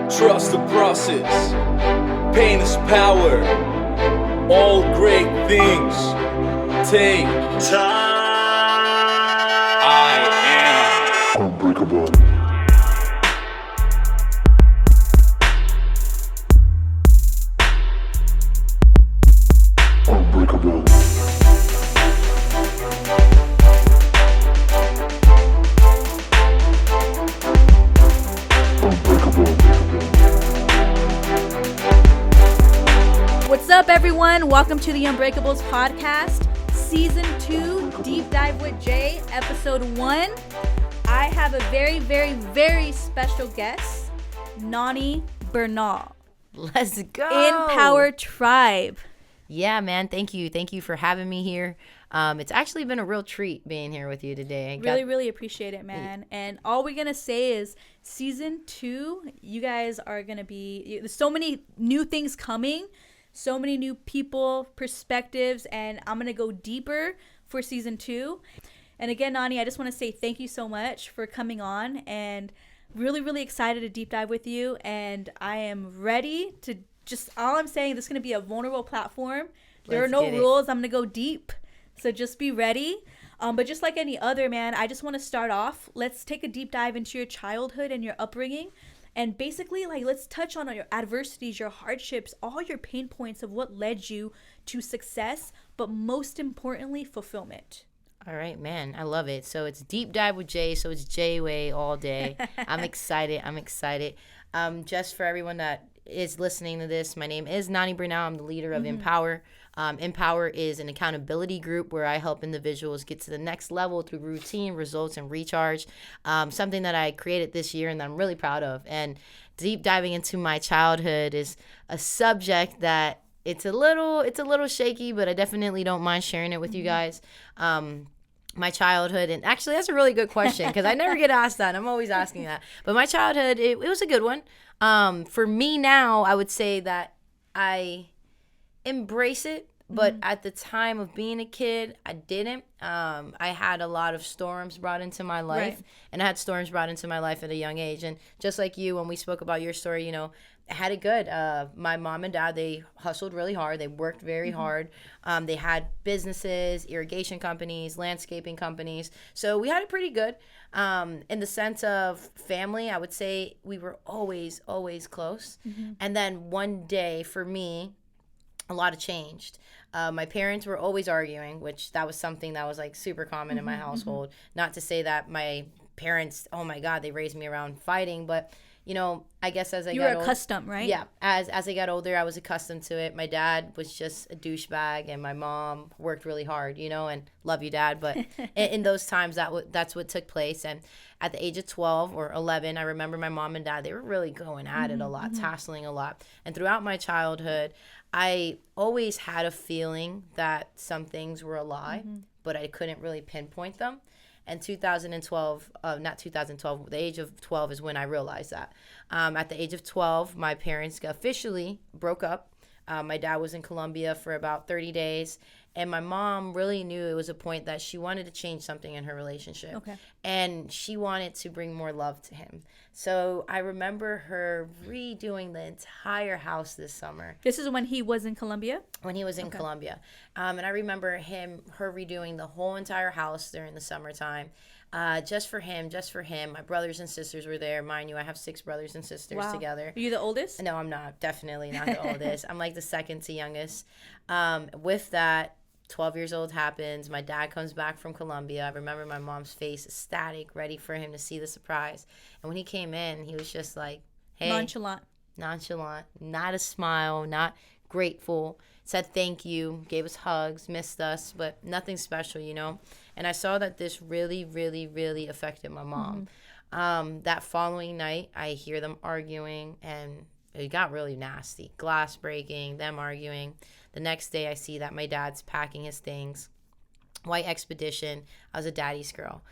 Trust the process. Pain is power. All great things take time. I am unbreakable. Unbreakable. What's up, everyone? Welcome to the Unbreakables podcast, season 2, Deep Dive with Jay, episode 1. I have a very, very, very special guest, Nani Bernal. Let's go. InPowerTribe. Yeah, man. Thank you. Thank you for having me here. It's actually been a real treat being here with you today. Really appreciate it, man. And all we're going to say is season 2, you guys are going to be, there's so many new things coming, so many new people, perspectives, and I'm going to go deeper for season 2. And again, Nani, I just want to say thank you so much for coming on, and really excited to deep dive with you. And I am ready to all I'm saying, this is going to be a vulnerable platform. There are no rules. I'm going to go deep. So just be ready. But just like any other, man, I just want to start off. Let's take a deep dive into your childhood and your upbringing. And basically, let's touch on your adversities, your hardships, all your pain points of what led you to success, but most importantly, fulfillment. All right, man. I love it. So it's Deep Dive with Jay. So it's Jay Way all day. I'm excited. Just for everyone that is listening to this, my name is Nani Bernal. I'm the leader of InPower. InPower is an accountability group where I help individuals get to the next level through routine, results, and recharge. Something that I created this year and that I'm really proud of. And deep diving into my childhood is a subject that it's a little shaky, but I definitely don't mind sharing it with you guys. My childhood, and actually that's a really good question because I never get asked that. I'm always asking that. But my childhood, it was a good one. For me now, I would say that I embrace it, but at the time of being a kid, I didn't. I had a lot of storms brought into my life, and I had storms brought into my life at a young age. And just like you, when we spoke about your story, I had it good. My mom and dad, they hustled really hard. They worked very hard. They had businesses, irrigation companies, landscaping companies. So we had it pretty good. In the sense of family, I would say we were always close. And then one day for me, a lot of changed. My parents were always arguing, which that was something that was super common in my household. Not to say that my parents, oh my God, they raised me around fighting, but I guess as I got older. You were accustomed, right? Yeah. As I got older, I was accustomed to it. My dad was just a douchebag, and my mom worked really hard, and love you, Dad. But in those times, that's what took place. And at the age of 12 or 11, I remember my mom and dad, they were really going at it a lot, tussling a lot. And throughout my childhood, I always had a feeling that some things were a lie, but I couldn't really pinpoint them. And 2012, the age of 12 is when I realized that. At the age of 12, my parents officially broke up. My dad was in Colombia for about 30 days. And my mom really knew it was a point that she wanted to change something in her relationship. Okay. And she wanted to bring more love to him. So I remember her redoing the entire house this summer. This is when he was in Colombia? When he was in Colombia. And I remember her redoing the whole entire house during the summertime. Just for him. My brothers and sisters were there. Mind you, I have 6 brothers and sisters together. Are you the oldest? No, I'm not. Definitely not the oldest. I'm the second to youngest. With that, 12 years old happens. My dad comes back from Colombia. I remember my mom's face ecstatic, ready for him to see the surprise. And when he came in, he was just like, hey. Nonchalant. Not a smile, not grateful. Said thank you, gave us hugs, missed us, but nothing special, And I saw that this really affected my mom. That following night, I hear them arguing, and it got really nasty. Glass breaking, them arguing. The next day, I see that my dad's packing his things. White expedition. I was a daddy's girl.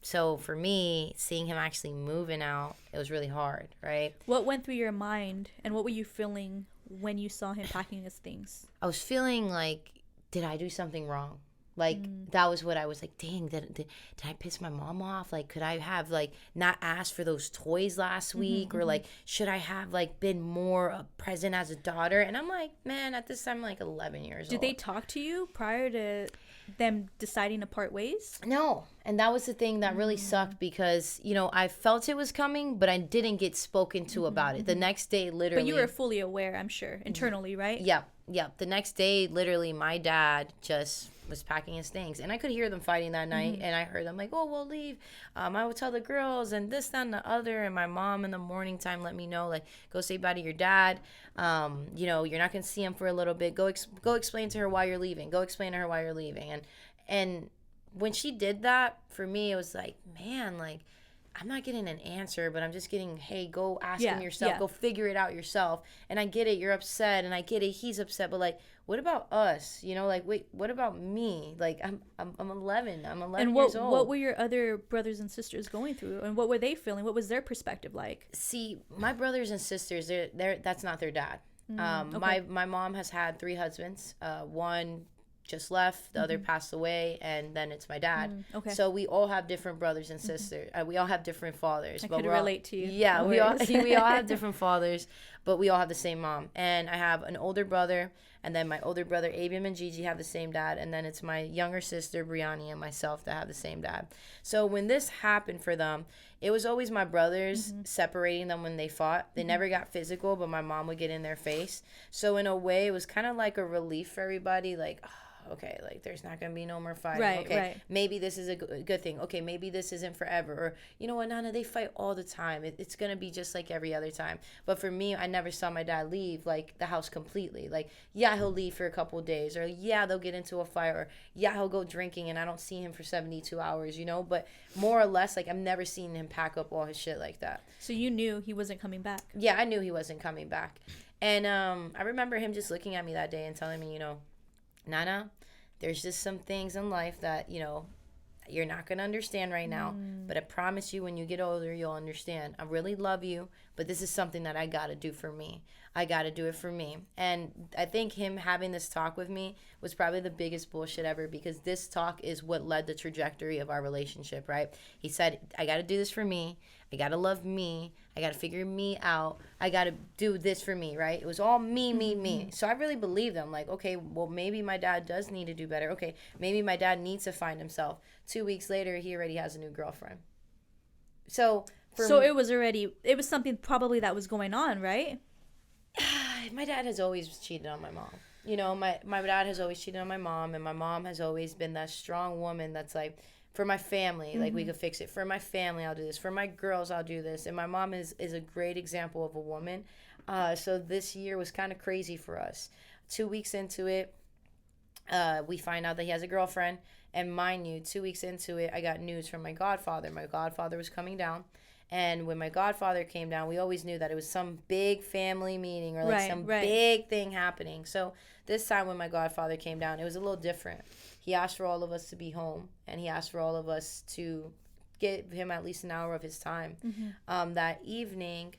So for me, seeing him actually moving out, it was really hard, right? What went through your mind, and what were you feeling when you saw him packing his things? I was feeling like, did I do something wrong? Like, that was what I was like, dang, did I piss my mom off? Like, could I have, like, not asked for those toys last week? Or, like, should I have, like, been more present as a daughter? And I'm like, man, at this time, I'm, like, 11 years old. Did they talk to you prior to them deciding to part ways? No. And that was the thing that really sucked because, you know, I felt it was coming, but I didn't get spoken to about it. The next day, literally. But you were fully aware, I'm sure, internally, right? Yep. The next day, literally, my dad just was packing his things. And I could hear them fighting that night. And I heard them like, oh, we'll leave. I would tell the girls and this, that, and the other. And my mom in the morning time let me know, like, go say bye to your dad. You know, you're not going to see him for a little bit. Go explain to her why you're leaving. Go explain to her why you're leaving. And when she did that, for me, it was like, man, like, I'm not getting an answer, but I'm just getting, hey, go ask him yourself. Go figure it out yourself. And I get it. You're upset. And I get it. He's upset. But, like, what about us? You know, like, wait, what about me? Like, I'm 11. I'm 11 years old. And what were your other brothers and sisters going through? And what were they feeling? What was their perspective like? See, my brothers and sisters, that's not their dad. Okay. My mom has had 3 husbands. One just left, the other passed away, and then it's my dad. Okay. So we all have different brothers and sisters. We all have different fathers. I could relate to you. Yeah, No we all worries. have different fathers, but we all have the same mom. And I have an older brother, and then my older brother Abim and Gigi have the same dad, and then it's my younger sister Brianni and myself that have the same dad. So when this happened for them, it was always my brothers separating them when they fought. They never got physical, but my mom would get in their face. So in a way, it was kind of like a relief for everybody, like, okay, like, there's not going to be no more fighting. Right, okay, right. maybe this is a good thing. Okay, maybe this isn't forever. Or, you know what, Nana, they fight all the time. It's going to be just like every other time. But for me, I never saw my dad leave, like, the house completely. Like, yeah, he'll leave for a couple of days. Or, yeah, they'll get into a fight. Or, yeah, he'll go drinking and I don't see him for 72 hours, you know? But more or less, like, I've never seen him pack up all his shit like that. So you knew he wasn't coming back? Yeah, I knew he wasn't coming back. And I remember him just looking at me that day and telling me, you know, Nana, there's just some things in life that, you know, you're not going to understand right now. But I promise you, when you get older, you'll understand. I really love you, but this is something that I got to do for me. I got to do it for me. And I think him having this talk with me was probably the biggest bullshit ever, because this talk is what led the trajectory of our relationship, right? He said, I got to do this for me. I got to love me. I got to figure me out. I got to do this for me, right? It was all me. So I really believed them. Like, okay, well, maybe my dad does need to do better. Okay, maybe my dad needs to find himself. 2 weeks later, he already has a new girlfriend. So it was something probably that was going on, right? My dad has always cheated on my mom. You know, my dad has always cheated on my mom, and my mom has always been that strong woman that's like, for my family, like, we could fix it. For my family, I'll do this. For my girls, I'll do this. And my mom is a great example of a woman. So this year was kind of crazy for us. 2 weeks into it, we find out that he has a girlfriend. And mind you, 2 weeks into it, I got news from my godfather. My godfather was coming down. And when my godfather came down, we always knew that it was some big family meeting or like some big thing happening. So this time when my godfather came down, it was a little different. He asked for all of us to be home, and he asked for all of us to give him at least an hour of his time. That evening,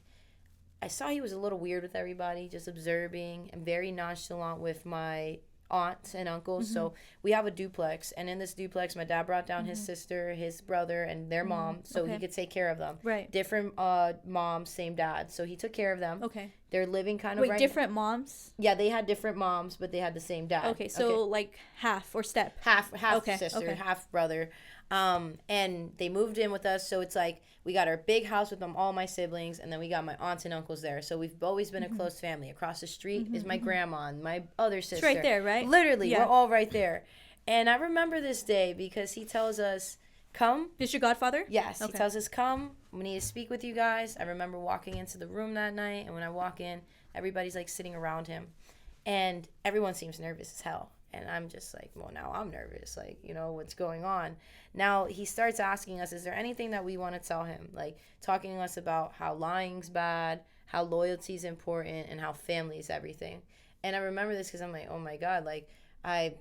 I saw he was a little weird with everybody, just observing, and very nonchalant with my aunts and uncles. So we have a duplex, and in this duplex, my dad brought down his sister, his brother, and their mom, so he could take care of them. Right. Different moms, same dad, so he took care of them. Okay. They're living kind of different moms? Yeah, they had different moms, but they had the same dad. Okay, so like half or step? Half sister, half brother. And they moved in with us, so it's like we got our big house with all my siblings, and then we got my aunts and uncles there. So we've always been a close family. Across the street is my grandma and my other sister. It's right there, right? Literally, we're all right there. And I remember this day because he tells us, come. Is your godfather? Yes, he tells us, come. We need to speak with you guys. I remember walking into the room that night, and when I walk in, everybody's like sitting around him, and everyone seems nervous as hell. And I'm just like, well, now I'm nervous. Like, you know, what's going on? Now he starts asking us, is there anything that we want to tell him? Like, talking to us about how lying's bad, how loyalty's important, and how family is everything. And I remember this because I'm like, oh my God, like, I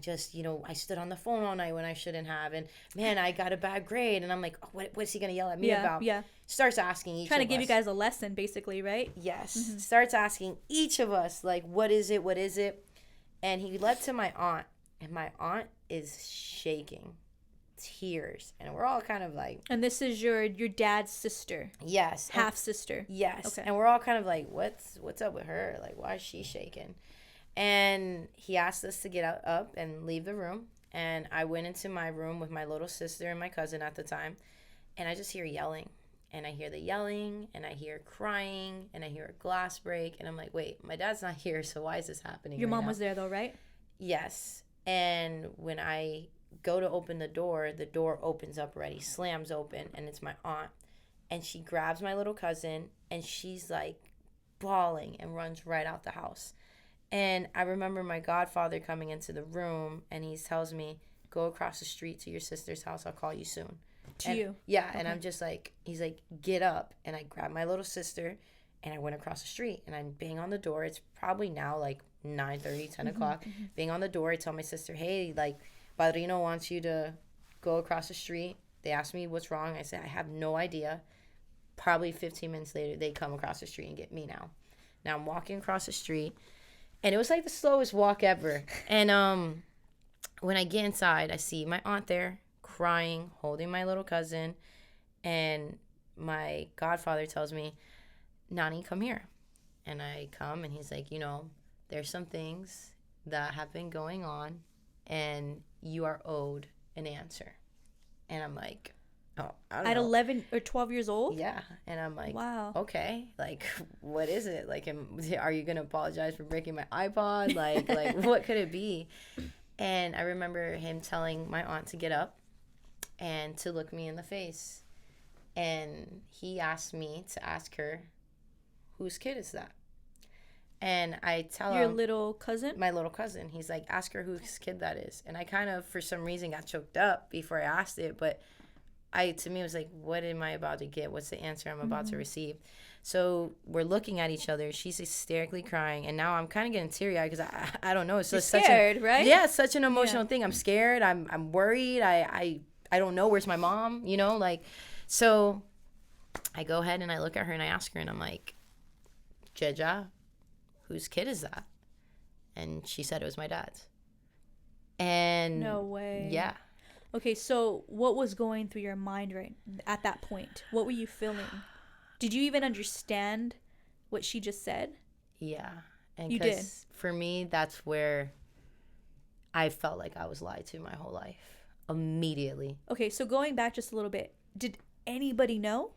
just, you know, I stood on the phone all night when I shouldn't have. And man, I got a bad grade. And I'm like, oh, what's he going to yell at me about? Yeah. Starts asking each of us. Trying to give you guys a lesson, basically, right? Yes. Starts asking each of us, like, what is it? And he led to my aunt, and my aunt is shaking, tears, and we're all kind of like. And this is your dad's sister. Yes. Half sister. Yes. Okay. And we're all kind of like, what's up with her? Like, why is she shaking? And he asked us to get up and leave the room. And I went into my room with my little sister and my cousin at the time. And I just hear yelling. And I hear the yelling, and I hear crying, and I hear a glass break. And I'm like, wait, my dad's not here, so why is this happening Your right mom now? was there, though, right? Yes. And when I go to open the door opens up already, slams open, and it's my aunt. And she grabs my little cousin, and she's like bawling and runs right out the house. And I remember my godfather coming into the room, and he tells me, go across the street to your sister's house. I'll call you soon. You? Yeah. Okay. And I'm just like, he's like, get up. And I grabbed my little sister, and I went across the street, and I bang on the door. It's probably now like 9:30, 10 o'clock. Bang on the door. I tell my sister, hey, like, Padrino wants you to go across the street. They asked me what's wrong. I said, I have no idea. Probably 15 minutes later, they come across the street and get me now. Now I'm walking across the street, and it was like the slowest walk ever. And when I get inside, I see my aunt there crying, holding my little cousin, and my godfather tells me, Nani, come here. And I come, and he's like, there's some things that have been going on, and you are owed an answer. And I'm like, oh, I don't know. At 11 or 12 years old? Yeah. And I'm like, wow. Okay, like, what is it? Like, are you going to apologize for breaking my iPod? Like, what could it be? And I remember him telling my aunt to get up and to look me in the face. And he asked me to ask her, whose kid is that? And I tell Your him, little cousin? my little cousin. He's like, ask her whose kid that is. And I kind of, for some reason, got choked up before I asked it. But to me, it was like, what am I about to get? What's the answer I'm about to receive? So we're looking at each other. She's hysterically crying. And now I'm kind of getting teary-eyed because I don't know. It's just scared, right? Yeah, it's such an emotional thing. I'm scared. I'm worried. I don't know. Where's my mom? So I go ahead and I look at her and I ask her, and I'm like, Jeja, whose kid is that? And she said it was my dad's. And no way. Yeah. Okay, so what was going through your mind right at that point? What were you feeling? Did you even understand what she just said? Yeah. And you did. For me, that's where I felt like I was lied to my whole life. Immediately. Okay, so going back just a little bit, did anybody know?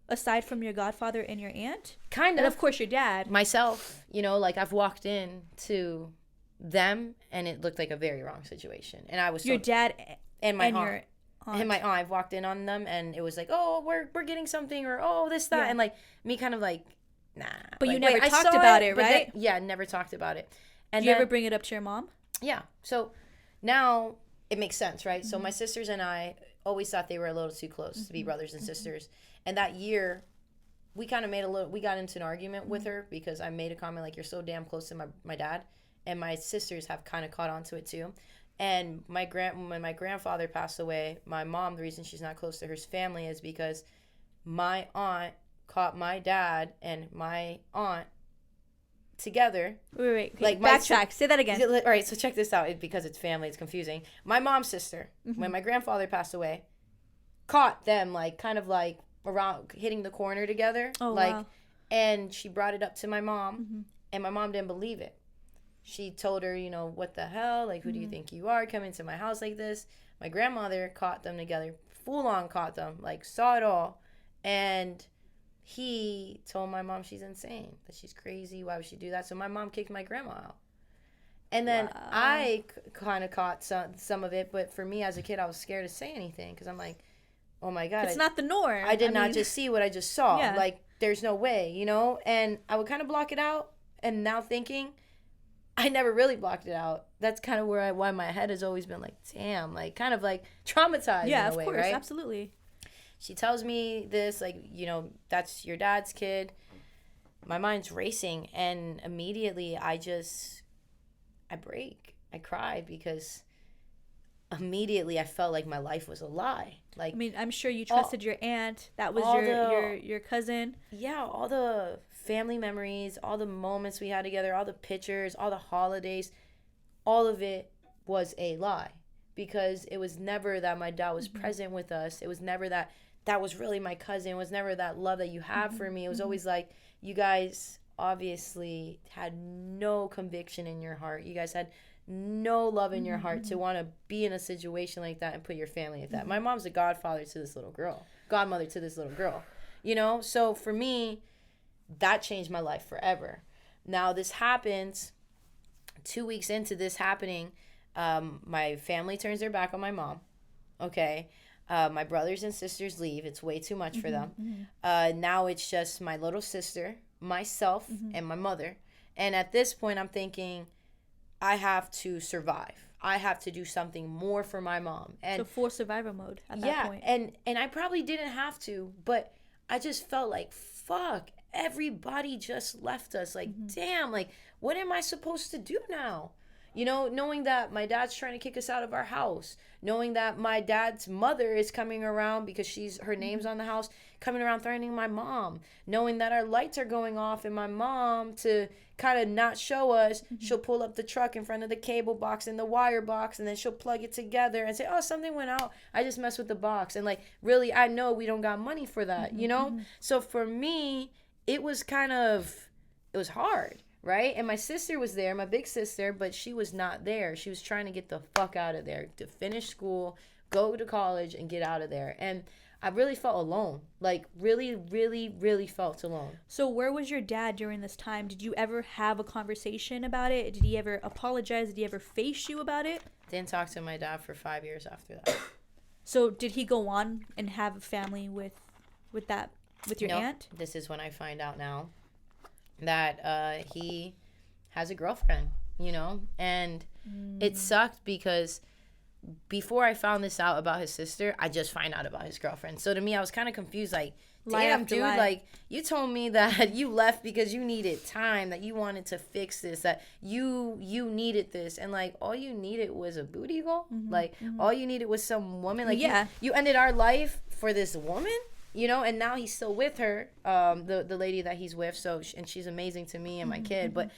Aside from your godfather and your aunt? Kind of. And of course your dad. Myself, I've walked in to them and it looked like a very wrong situation. And I was your dad and my aunt. your aunt. And my aunt, I've walked in on them and it was like, oh, we're getting something, or oh, this, that. Yeah. And like me kind of like, nah. But like, you never I talked saw about it, but right? Yeah, never talked about it. And Did you ever bring it up to your mom? Yeah. So now it makes sense, right? Mm-hmm. So my sisters and I always thought they were a little too close to be brothers and sisters. And that year, we kind of we got into an argument with her because I made a comment like, you're so damn close to my dad. And my sisters have kind of caught on to it too. And when my grandfather passed away, my mom, the reason she's not close to her family is because my aunt caught my dad and my aunt together. Wait. Like backtrack. Say that again. All right, so check this out. Because it's family, it's confusing. My mom's sister, when my grandfather passed away, caught them like kind of like around hitting the corner together. Oh, like, wow. And she brought it up to my mom, and my mom didn't believe it. She told her, what the hell? Like, who do you think you are coming to my house like this? My grandmother caught them together, full on caught them, like saw it all. And he told my mom she's insane, that she's crazy. Why would she do that? So my mom kicked my grandma out. And then I kind of caught some of it. But for me as a kid, I was scared to say anything because I'm like, oh my God. It's not the norm. I did not just see what I just saw. Yeah. Like, there's no way, And I would kind of block it out. And now thinking, I never really blocked it out. That's kind of why my head has always been like, damn, like kind of like traumatized. Yeah, in a way, of course, right? absolutely. She tells me this, like, that's your dad's kid. My mind's racing, and immediately I break. I cry because immediately I felt like my life was a lie. Like, I mean, I'm sure you trusted your aunt. That was your cousin. Yeah, all the family memories, all the moments we had together, all the pictures, all the holidays, all of it was a lie, because it was never that my dad was present with us. It was never that was really my cousin. It was never that love that you have for me. It was always like, you guys obviously had no conviction in your heart. You guys had no love in your heart to want to be in a situation like that and put your family like that. My mom's a godmother to this little girl. You know, so for me, that changed my life forever. Now this happens 2 weeks into this happening. My family turns their back on my mom. Okay. My brothers and sisters leave. It's way too much for them. Now it's just my little sister, myself, and my mother. And at this point, I'm thinking, I have to survive. I have to do something more for my mom. And so full survivor mode at that point. And I probably didn't have to, but I just felt like, fuck, everybody just left us. Like, damn, like, what am I supposed to do now? You know, knowing that my dad's trying to kick us out of our house, knowing that my dad's mother is coming around because her name's on the house, coming around threatening my mom, knowing that our lights are going off and my mom, to kind of not show us, she'll pull up the truck in front of the cable box and the wire box, and then she'll plug it together and say, oh, something went out. I just messed with the box. And like, really, I know we don't got money for that, you know? So for me, it was hard. Right? And my sister was there, my big sister, but she was not there. She was trying to get the fuck out of there, to finish school, go to college, and get out of there. And I really felt alone. Like, really, really, really felt alone. So where was your dad during this time? Did you ever have a conversation about it? Did he ever apologize? Did he ever face you about it? Didn't talk to my dad for 5 years after that. So did he go on and have a family with your aunt? This is when I find out now that he has a girlfriend, you know? And it sucked because before I found this out about his sister, I just find out about his girlfriend. So to me, I was kind of confused, like, damn, dude, like, you told me that you left because you needed time, that you wanted to fix this, that you needed this, and like, all you needed was a booty call? Like, all you needed was some woman? Like, you ended our life for this woman? You know, and now he's still with her, the lady that he's with. So, and she's amazing to me and my kid. But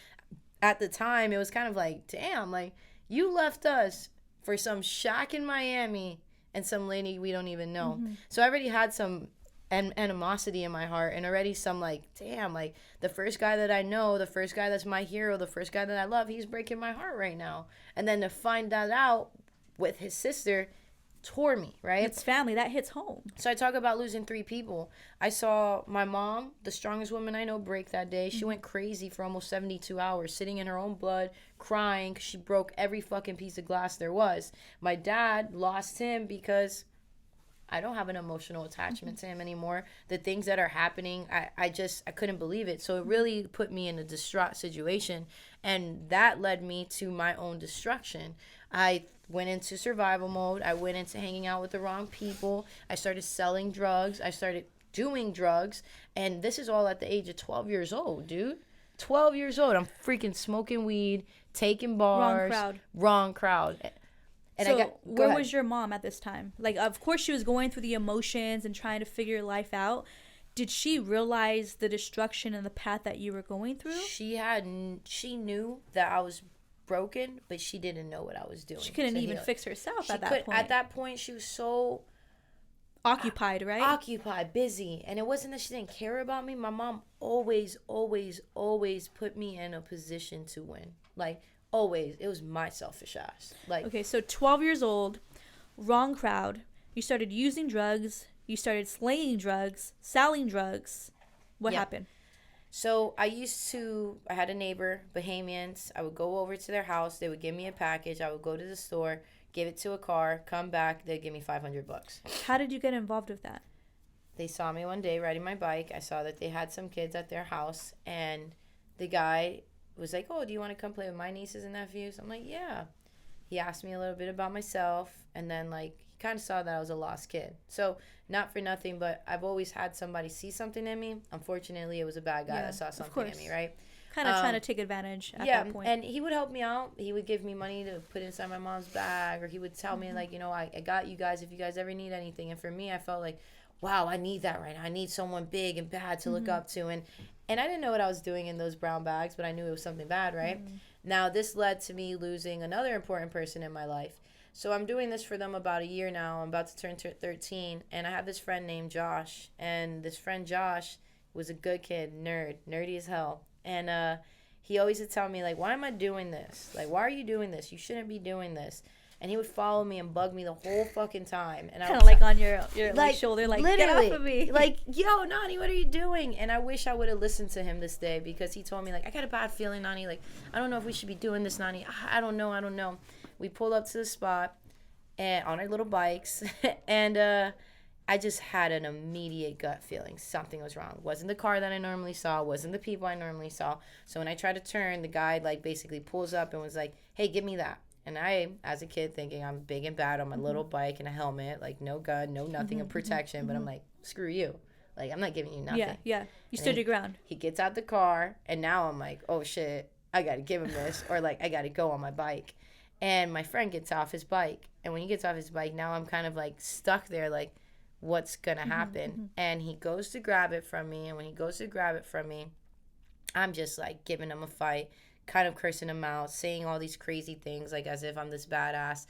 at the time, it was kind of like, damn, like, you left us for some shack in Miami and some lady we don't even know. So I already had some animosity in my heart, and already some like, damn, like, the first guy that I know, the first guy that's my hero, the first guy that I love, he's breaking my heart right now. And then to find that out with his sister tore me, right? It's family. That hits home. So I talk about losing 3 people. I saw my mom, the strongest woman I know, break that day. She went crazy for almost 72 hours, sitting in her own blood, crying because she broke every fucking piece of glass there was. My dad lost him because I don't have an emotional attachment to him anymore. The things that are happening, I couldn't believe it. So it really put me in a distraught situation, and that led me to my own destruction. I went into survival mode. I went into hanging out with the wrong people. I started selling drugs. I started doing drugs. And this is all at the age of 12 years old, dude. 12 years old. I'm freaking smoking weed, taking bars. Wrong crowd. And so where was your mom at this time? Like, of course she was going through the emotions and trying to figure life out. Did she realize the destruction and the path that you were going through? She knew that I was broken, but she didn't know what I was doing. She couldn't even fix herself at that point. At that point, she was so occupied, right? Occupied, busy. And it wasn't that she didn't care about me. My mom always, always, always put me in a position to win. Like, always. It was my selfish ass. Like, okay, so 12 years old, wrong crowd. You started using drugs. You started slinging drugs, selling drugs. What happened? So I had a neighbor, Bahamians. I would go over to their house. They would give me a package. I would go to the store, give it to a car, come back. They'd give me $500. How did you get involved with that? They saw me one day riding my bike. I saw that they had some kids at their house. And the guy was like, oh, do you want to come play with my nieces and nephews? I'm like, yeah. He asked me a little bit about myself. And then, like, he kind of saw that I was a lost kid. So not for nothing, but I've always had somebody see something in me. Unfortunately, it was a bad guy that saw something in me, right? Kind of trying to take advantage at that point. And he would help me out. He would give me money to put inside my mom's bag, or he would tell me, like, you know, I got you guys if you guys ever need anything. And for me, I felt like, wow, I need that right now. I need someone big and bad to look up to. And I didn't know what I was doing in those brown bags, but I knew it was something bad, right? Now, this led to me losing another important person in my life. So I'm doing this for them about a year now. I'm about to turn 13. And I have this friend named Josh. And this friend Josh was a good kid, nerdy as hell. And he always would tell me, like, why am I doing this? Like, why are you doing this? You shouldn't be doing this. And he would follow me and bug me the whole fucking time. And kind of like on your like, shoulder, like, get off of me. Like, yo, Nani, what are you doing? And I wish I would have listened to him this day, because he told me, like, I got a bad feeling, Nani. Like, I don't know if we should be doing this, Nani. I don't know. We pulled up to the spot and on our little bikes. And I just had an immediate gut feeling something was wrong. It wasn't the car that I normally saw. It wasn't the people I normally saw. So when I tried to turn, the guy, like, basically pulls up and was like, hey, give me that. And I, as a kid, thinking I'm big and bad on my little bike and a helmet, like no gun, no nothing of protection, but I'm like, screw you. Like, I'm not giving you nothing. Yeah. You stood your ground. He gets out the car, and now I'm like, oh, shit, I got to give him this, or, like, I got to go on my bike. And my friend gets off his bike, and when he gets off his bike, now I'm kind of, like, stuck there, like, what's going to happen? And he goes to grab it from me, and when he goes to grab it from me, I'm just, like, giving him a fight, kind of cursing him out, saying all these crazy things, like, as if I'm this badass.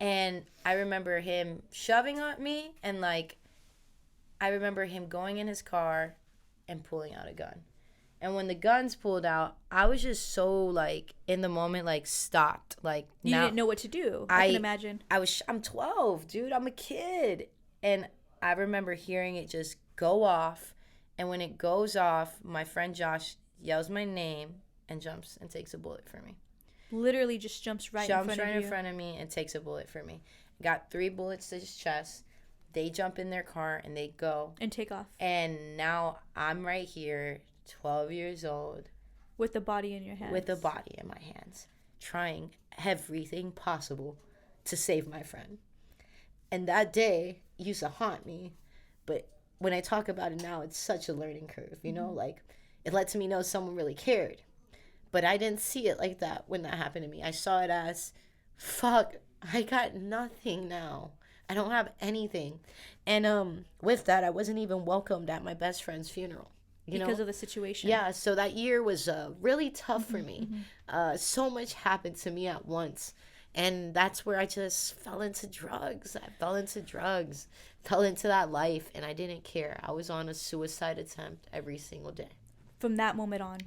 And I remember him shoving at me, and, like, I remember him going in his car and pulling out a gun. And when the guns pulled out, I was just so, like, in the moment, like, stopped. Like, you didn't know what to do. I can imagine. I'm 12, dude. I'm a kid. And I remember hearing it just go off. And when it goes off, my friend Josh yells my name and jumps and takes a bullet for me. Literally just jumps right in front of me and takes a bullet for me. Got 3 bullets to his chest. They jump in their car and they go. And take off. And now I'm right here, 12 years old. With the body in your hands. With the body in my hands. Trying everything possible to save my friend. And that day used to haunt me. But when I talk about it now, it's such a learning curve, you know? Like, it lets me know someone really cared. But I didn't see it like that when that happened to me. I saw it as, fuck, I got nothing now. I don't have anything. And with that, I wasn't even welcomed at my best friend's funeral. Because of the situation. Yeah, so that year was really tough for me. So much happened to me at once. And that's where I just fell into drugs. Fell into that life, and I didn't care. I was on a suicide attempt every single day. From that moment on.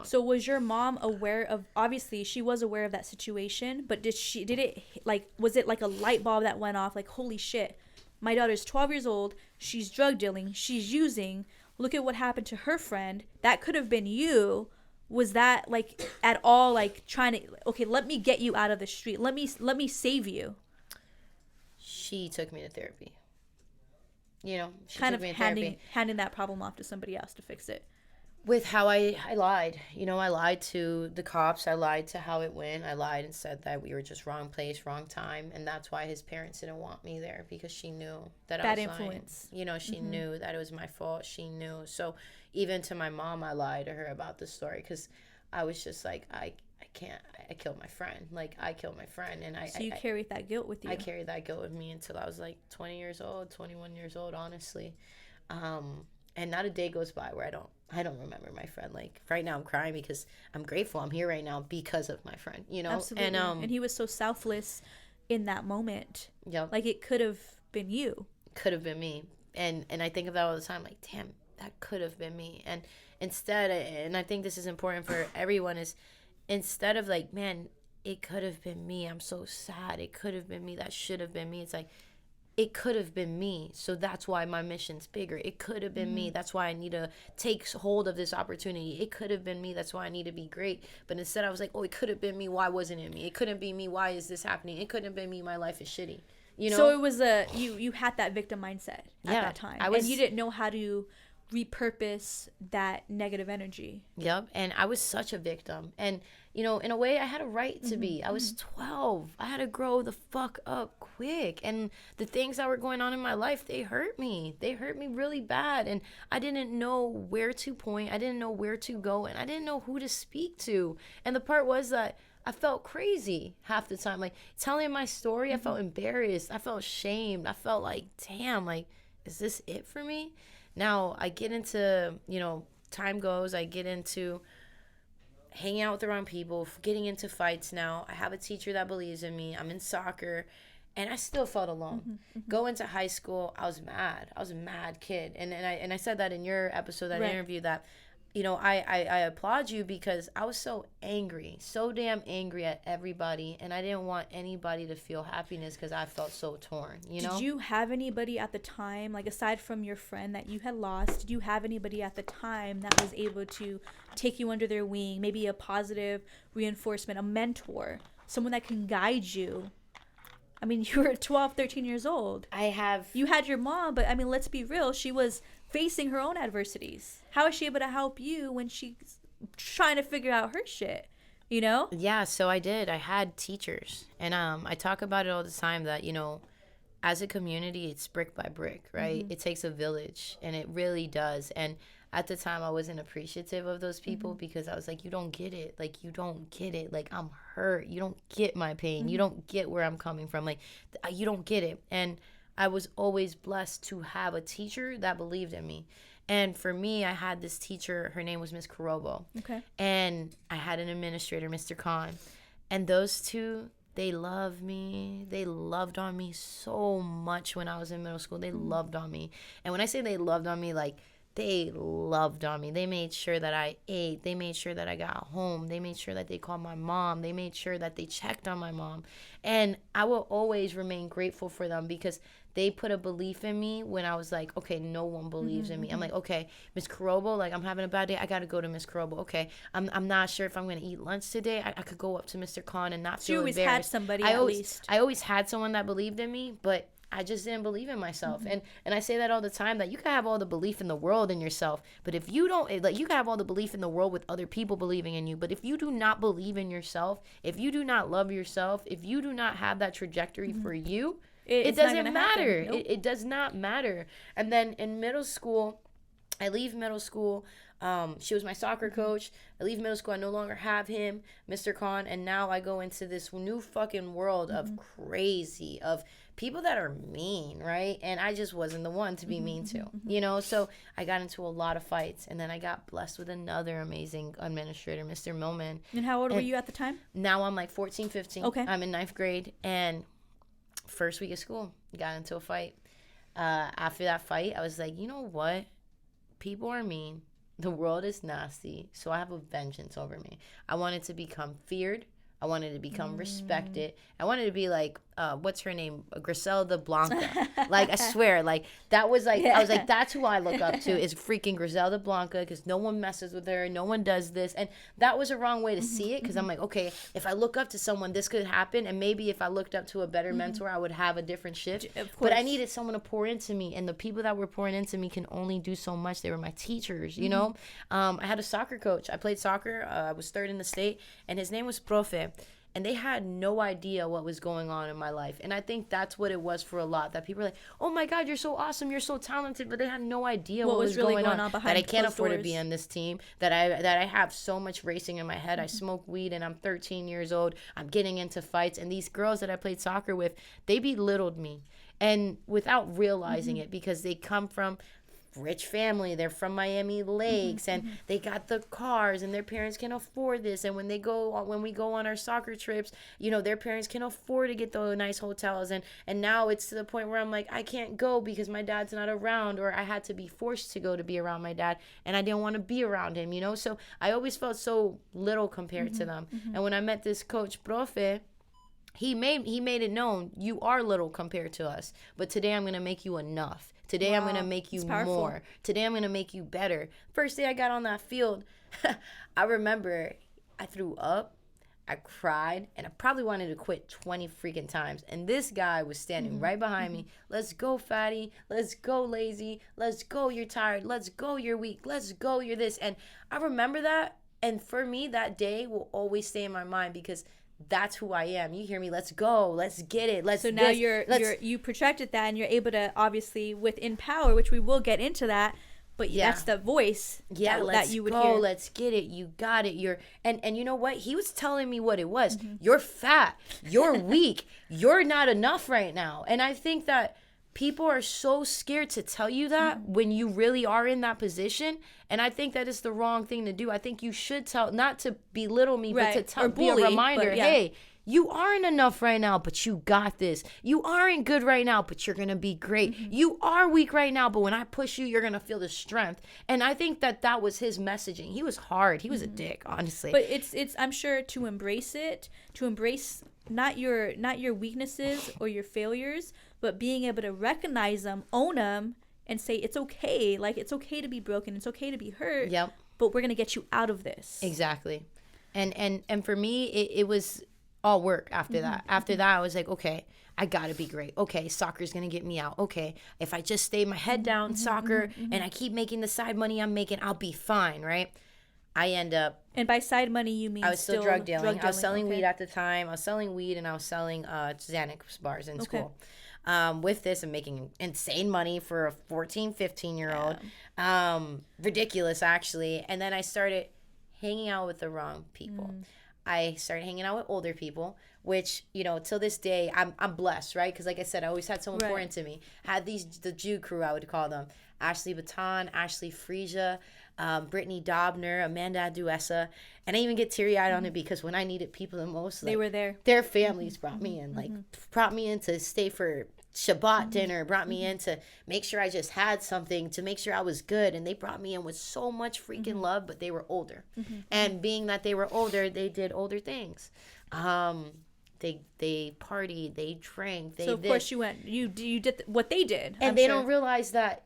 So was your mom aware of, obviously she was aware of that situation, but was it like a light bulb that went off, like, holy shit, my daughter's 12 years old, she's drug dealing, she's using, look at what happened to her friend, that could have been you. Was that, like, at all, like, trying to, okay, let me get you out of the street, let me save you? She took me to therapy. She kind took of me to therapy. handing that problem off to somebody else to fix it. With how I lied. I lied to the cops. I lied to how it went. I lied and said that we were just wrong place, wrong time. And that's why his parents didn't want me there, because she knew that I was influence. lying. She knew that it was my fault. She knew. So even to my mom, I lied to her about the story, because I was just like, I killed my friend. Like, I killed my friend. And So you carried that guilt with you. I carried that guilt with me until I was like 20 years old, 21 years old, honestly. And not a day goes by where I don't remember my friend. Like, right now I'm crying because I'm grateful I'm here right now because of my friend, Absolutely. And he was so selfless in that moment. Yep. Like, it could have been you. Could have been me. And I think of that all the time, like, damn, that could have been me. And instead, and I think this is important for everyone, is instead of like, man, it could have been me, I'm so sad, it could have been me, that should have been me, it's like, it could have been me, so that's why my mission's bigger. It could have been me, that's why I need to take hold of this opportunity. It could have been me, that's why I need to be great. But instead I was like, oh, it could have been me, why wasn't it me? It couldn't be me, why is this happening? It couldn't have been me, my life is shitty. So it was you had that victim mindset at that time. And you didn't know how to repurpose that negative energy. Yep. And I was such a victim. And, in a way I had a right to be. I was 12. I had to grow the fuck up quick. And the things that were going on in my life, they hurt me. They hurt me really bad. And I didn't know where to point. I didn't know where to go. And I didn't know who to speak to. And the part was that I felt crazy half the time. Like, telling my story, I felt embarrassed. I felt shamed. I felt like, damn, like, is this it for me? Now I get into, time goes, I get into hanging out with the wrong people, getting into fights now. I have a teacher that believes in me. I'm in soccer, and I still felt alone. Go into high school, I was mad. I was a mad kid. And I said that in your episode, that interview, that, I applaud you because I was so angry, so damn angry at everybody, and I didn't want anybody to feel happiness because I felt so torn, Did you have anybody at the time, like aside from your friend that you had lost, did you have anybody at the time that was able to take you under their wing, maybe a positive reinforcement, a mentor, someone that can guide you? I mean, you were 12, 13 years old. You had your mom, but I mean, let's be real. She was facing her own adversities. How is she able to help you when she's trying to figure out her shit, Yeah, so I did. I had teachers. And I talk about it all the time that, as a community, it's brick by brick, right? It takes a village, and it really does. And at the time, I wasn't appreciative of those people because I was like, you don't get it. Like, you don't get it. Like, I'm hurt. You don't get my pain. You don't get where I'm coming from. Like, you don't get it. And I was always blessed to have a teacher that believed in me. And for me, I had this teacher. Her name was Miss Kurobo. Okay. And I had an administrator, Mr. Khan. And those two, they loved me. They loved on me so much when I was in middle school. They loved on me. And when I say they loved on me, like, they loved on me. They made sure that I ate. They made sure that I got home. They made sure that they called my mom. They made sure that they checked on my mom. And I will always remain grateful for them because they put a belief in me when I was like, okay, no one believes in me. I'm like, okay, Miss Kurobo, like, I'm having a bad day. I got to go to Miss Kurobo. Okay, I'm not sure if I'm going to eat lunch today. I could go up to Mr. Khan and not feel embarrassed. You always had somebody at least. I always had someone that believed in me, but I just didn't believe in myself. And I say that all the time, that you can have all the belief in the world in yourself, but if you don't, like, you can have all the belief in the world with other people believing in you, but if you do not believe in yourself, if you do not love yourself, if you do not have that trajectory for you, it doesn't matter. Nope. It does not matter. And then in middle school, I leave middle school. She was my soccer coach. I leave middle school. I no longer have him, Mr. Khan. And now I go into this new fucking world of crazy, of people that are mean, right? And I just wasn't the one to be mean to, So I got into a lot of fights. And then I got blessed with another amazing administrator, Mr. Millman. And how old were you at the time? Now I'm like 14, 15. Okay. I'm in 9th grade. And first week of school, got into a fight. After that fight, I was like, you know what? People are mean. The world is nasty. So I have a vengeance over me. I wanted to become feared. I wanted to become respected. I wanted to be like, what's her name? Griselda Blanca. Like, I swear, like, that was like, I was like, that's who I look up to, is freaking Griselda Blanca, because no one messes with her. No one does this. And that was a wrong way to see it, because I'm like, okay, if I look up to someone, this could happen. And maybe if I looked up to a better mentor, I would have a different shift. But I needed someone to pour into me. And the people that were pouring into me can only do so much. They were my teachers, you know? I had a soccer coach. I played soccer. I was 3rd in the state. And his name was Profe. And they had no idea what was going on in my life. And I think that's what it was for a lot. That people were like, oh my God, you're so awesome. You're so talented. But they had no idea what was really going on behind that I can't afford to be on this team. That I have so much racing in my head. I smoke weed and I'm 13 years old. I'm getting into fights. And these girls that I played soccer with, they belittled me. And without realizing it, because they come from rich family, they're from Miami Lakes, and they got the cars, and their parents can afford this. And when we go on our soccer trips, their parents can afford to get the nice hotels, and now it's to the point where I'm like, I can't go because my dad's not around, or I had to be forced to go to be around my dad, and I didn't want to be around him, so I always felt so little compared to them. And when I met this coach, Profe, he made it known, you are little compared to us, but today I'm going to make you enough. Today I'm going to make you more. Today I'm going to make you better. First day I got on that field, I remember I threw up, I cried, and I probably wanted to quit 20 freaking times. And this guy was standing right behind me. Let's go, fatty. Let's go, lazy. Let's go, you're tired. Let's go, you're weak. Let's go, you're this. And I remember that. And for me, that day will always stay in my mind, because that's who I am. You hear me? Let's go. Let's get it. So now you projected that, and you're able to, obviously, with InPower, which we will get into that, but that's the voice that you would hear. Let's get it. You got it. And you know what? He was telling me what it was. You're fat. You're weak. You're not enough right now. And I think that people are so scared to tell you that when you really are in that position. And I think that is the wrong thing to do. I think you should tell, not to belittle me, but to tell, be a reminder, hey, you aren't enough right now, but you got this. You aren't good right now, but you're going to be great. You are weak right now, but when I push you, you're going to feel the strength. And I think that was his messaging. He was hard. He was a dick, honestly. But it's I'm sure to embrace not your weaknesses or your failures, but being able to recognize them, own them, and say it's okay. Like, it's okay to be broken. It's okay to be hurt. Yep. But we're going to get you out of this. Exactly. And for me, it was all work after that. After that, I was like, okay, I gotta be great. Okay, soccer's gonna get me out. Okay, if I just stay my head down, soccer, and I keep making the side money I'm making, I'll be fine, right? I end up... And by side money, you mean I was still drug dealing. I was selling weed at the time. I was selling weed and I was selling Xanax bars in school. With this, I'm making insane money for a 14, 15-year-old. Ridiculous, actually. And then I started hanging out with the wrong people. I started hanging out with older people, which, you know, till this day, I'm blessed, right? Because like I said, I always had someone pour into me. Had the Jew crew, I would call them. Ashley Baton, Ashley Frisia, Brittany Dobner, Amanda Aduessa. And I even get teary-eyed on it because when I needed people the most, like, they were there. Their families brought me in, like, brought me in to stay for Shabbat dinner, brought me in to make sure I just had something, to make sure I was good. And they brought me in with so much freaking love, but they were older. And being that they were older, they did older things. They partied, they drank, they So of course you did what they did. And they don't realize that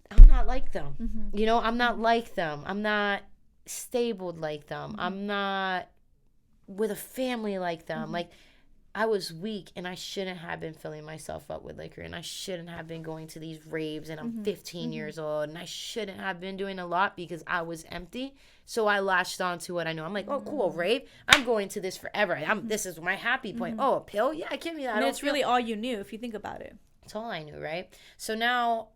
I'm not like them. You know, I'm not like them. I'm not stable like them. I'm not with a family like them. Like, I was weak and I shouldn't have been filling myself up with liquor, and I shouldn't have been going to these raves, and I'm 15 years old, and I shouldn't have been doing a lot because I was empty. So I latched on to what I know. I'm like, oh, cool, rave. I'm going to this forever. This is my happy point. Oh, a pill? Yeah, give me that. And it's really all you knew if you think about it. It's all I knew, right? So now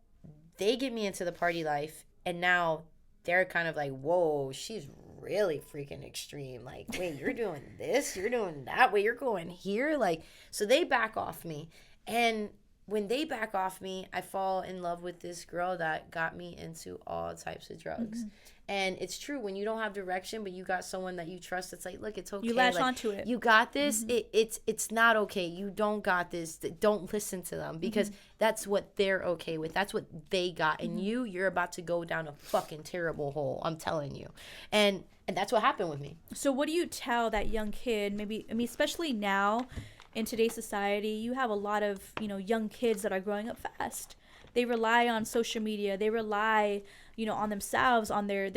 they get me into the party life, and now they're kind of like, whoa, she's really freaking extreme. Like, wait, you're doing this, you're doing that, wait, you're going here. Like, so they back off me. And when they back off me, I fall in love with this girl that got me into all types of drugs. And it's true, when you don't have direction, but you got someone that you trust, it's like, look, it's okay. You latch onto it. You got this. It's not okay. You don't got this. Don't listen to them, because that's what they're okay with. That's what they got. And you're about to go down a fucking terrible hole. I'm telling you. And that's what happened with me. So what do you tell that young kid, maybe, I mean, especially now in today's society, you have a lot of, you know, young kids that are growing up fast. They rely on social media. They rely, you know, on themselves, on their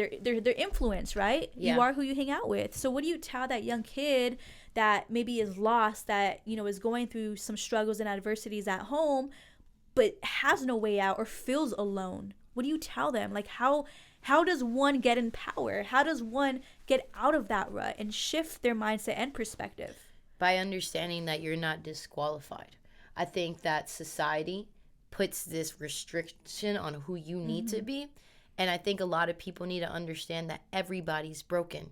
influence, right? Yeah. You are who you hang out with. So what do you tell that young kid that maybe is lost, that, you know, is going through some struggles and adversities at home, but has no way out or feels alone? What do you tell them? Like, how does one get in power? How does one get out of that rut and shift their mindset and perspective? By understanding that you're not disqualified. I think that society puts this restriction on who you need to be. And I think a lot of people need to understand that everybody's broken.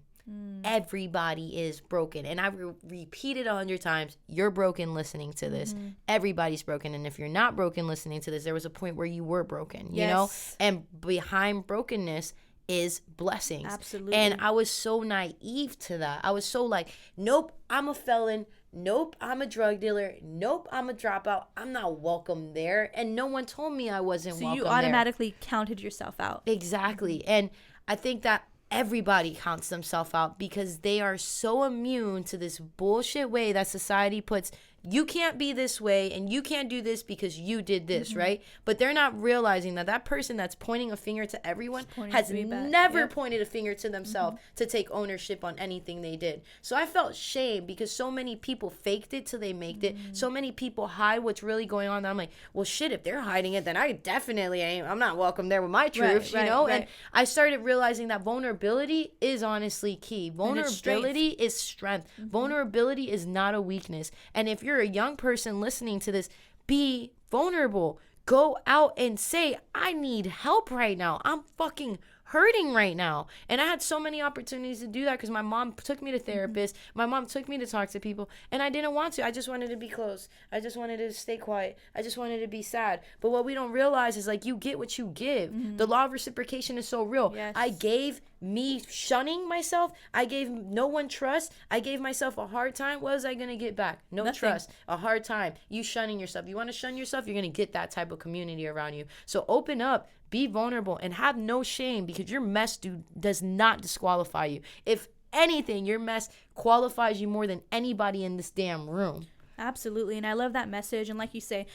Everybody is broken. And I repeat it 100 times. You're broken listening to this. Everybody's broken. And if you're not broken listening to this, there was a point where you were broken, you know? And behind brokenness is blessings. Absolutely. And I was so naive to that. I was so like, nope, I'm a felon. Nope, I'm a drug dealer. Nope, I'm a dropout. I'm not welcome there. And no one told me I wasn't welcome there. So you automatically counted yourself out. Exactly. And I think that everybody counts themselves out because they are so immune to this bullshit way that society puts, you can't be this way and you can't do this because you did this, right? But they're not realizing that that person that's pointing a finger to everyone has never pointed a finger to themselves to take ownership on anything they did. So I felt shame because so many people faked it till they made it. So many people hide what's really going on. That I'm like, well, shit, if they're hiding it, then I definitely ain't. I'm not welcome there with my truth, you know? And I started realizing that vulnerability is honestly key. Vulnerability is strength. Vulnerability is not a weakness. And if you're a young person listening to this, be vulnerable. Go out and say, I need help right now. I'm fucking hurting right now. And I had so many opportunities to do that because my mom took me to therapists. My mom took me to talk to people, and I didn't want to. I just wanted to be close. I just wanted to stay quiet. I just wanted to be sad. But what we don't realize is, like, you get what you give. The law of reciprocation is so real. Yes. I gave me shunning myself. I gave no one trust. I gave myself a hard time. What was I going to get back? No Nothing. trust. A hard time. You shunning yourself. You want to shun yourself, you're going to get that type of community around you. So open up, be vulnerable, and have no shame, because your mess, dude, does not disqualify you. If anything, your mess qualifies you more than anybody in this damn room. Absolutely. And I love that message. And like you say,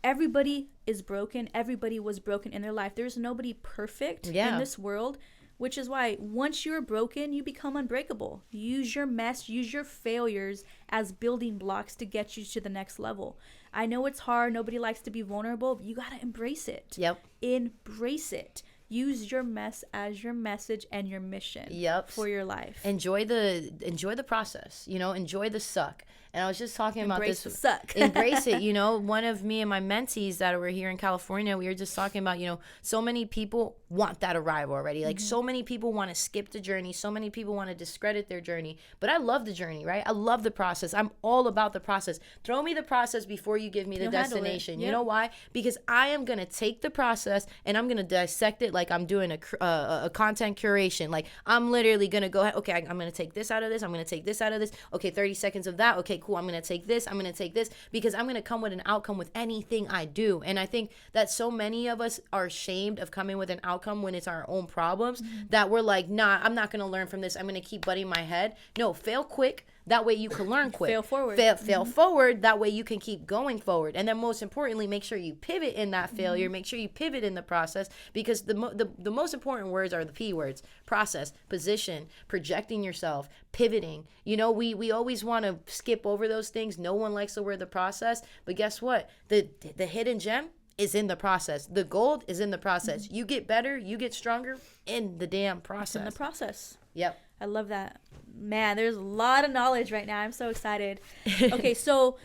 everybody is broken. Everybody was broken in their life. There's nobody perfect in this world, which is why once you're broken, you become unbreakable. Use your mess, use your failures as building blocks to get you to the next level. I know it's hard. Nobody likes to be vulnerable, but you got to embrace it. Yep. Embrace it. Use your mess as your message and your mission for your life. Enjoy the process, enjoy the suck. And I was just talking about this. Embrace the suck. Embrace it. One of me and my mentees that were here in California, we were just talking about, so many people want that arrival already. Like, so many people want to skip the journey. So many people want to discredit their journey. But I love the journey, right? I love the process. I'm all about the process. Throw me the process before you give me the destination. You know why? Because I am going to take the process and I'm going to dissect it like I'm doing a content curation. Like, I'm literally going to go ahead. Okay, I'm going to take this out of this. I'm going to take this out of this. Okay, 30 seconds of that. Okay, cool. I'm going to take this. I'm going to take this, because I'm going to come with an outcome with anything I do. And I think that so many of us are ashamed of coming with an outcome when it's our own problems, that we're like, nah, I'm not going to learn from this. I'm going to keep butting my head. No, fail quick. That way you can learn quick. Fail forward. Fail forward. That way you can keep going forward. And then most importantly, make sure you pivot in that failure. Make sure you pivot in the process, because the most important words are the P words: process, position, projecting yourself, pivoting. We always want to skip over those things. No one likes the word the process. But guess what? The hidden gem is in the process. The gold is in the process. You get better, you get stronger in the damn process. It's in the process. Yep. I love that. Man, there's a lot of knowledge right now. I'm so excited. Okay, so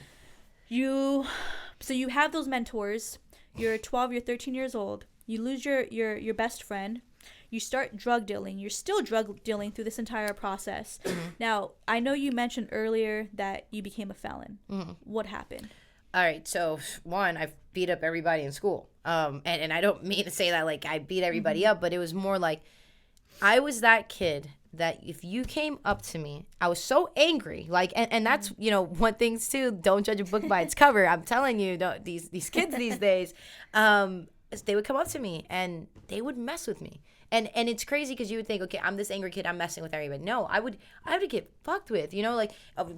you have those mentors. You're 12, you're 13 years old. You lose your best friend. You start drug dealing. You're still drug dealing through this entire process. Now, I know you mentioned earlier that you became a felon. What happened? All right, so one, I beat up everybody in school. And I don't mean to say that like I beat everybody up, but it was more like I was that kid that if you came up to me, I was so angry. Like, and that's, one thing too, don't judge a book by its cover. I'm telling you, these kids these days, they would come up to me and they would mess with me. And it's crazy because you would think, okay, I'm this angry kid, I'm messing with everybody. No, I would get fucked with, like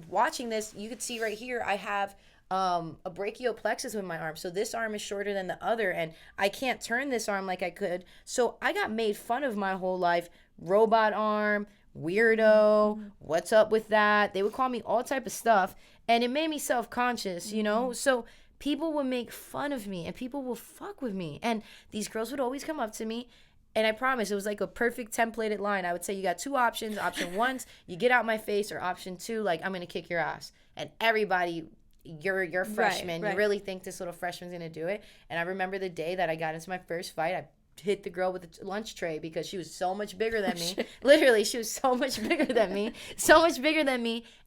watching this, you could see right here, I have a brachial plexus with my arm. So this arm is shorter than the other, and I can't turn this arm like I could. So I got made fun of my whole life. Robot arm, weirdo, what's up with that? They would call me all type of stuff, and it made me self-conscious, So people would make fun of me, and people will fuck with me. And these girls would always come up to me, and I promise it was like a perfect templated line. I would say, you got two options. Option one, you get out my face, or option two, like, I'm going to kick your ass. And everybody, you're a freshman. Right. You really think this little freshman's going to do it? And I remember the day that I got into my first fight, I hit the girl with the lunch tray because she was so much bigger than me. Literally, she was so much bigger than me.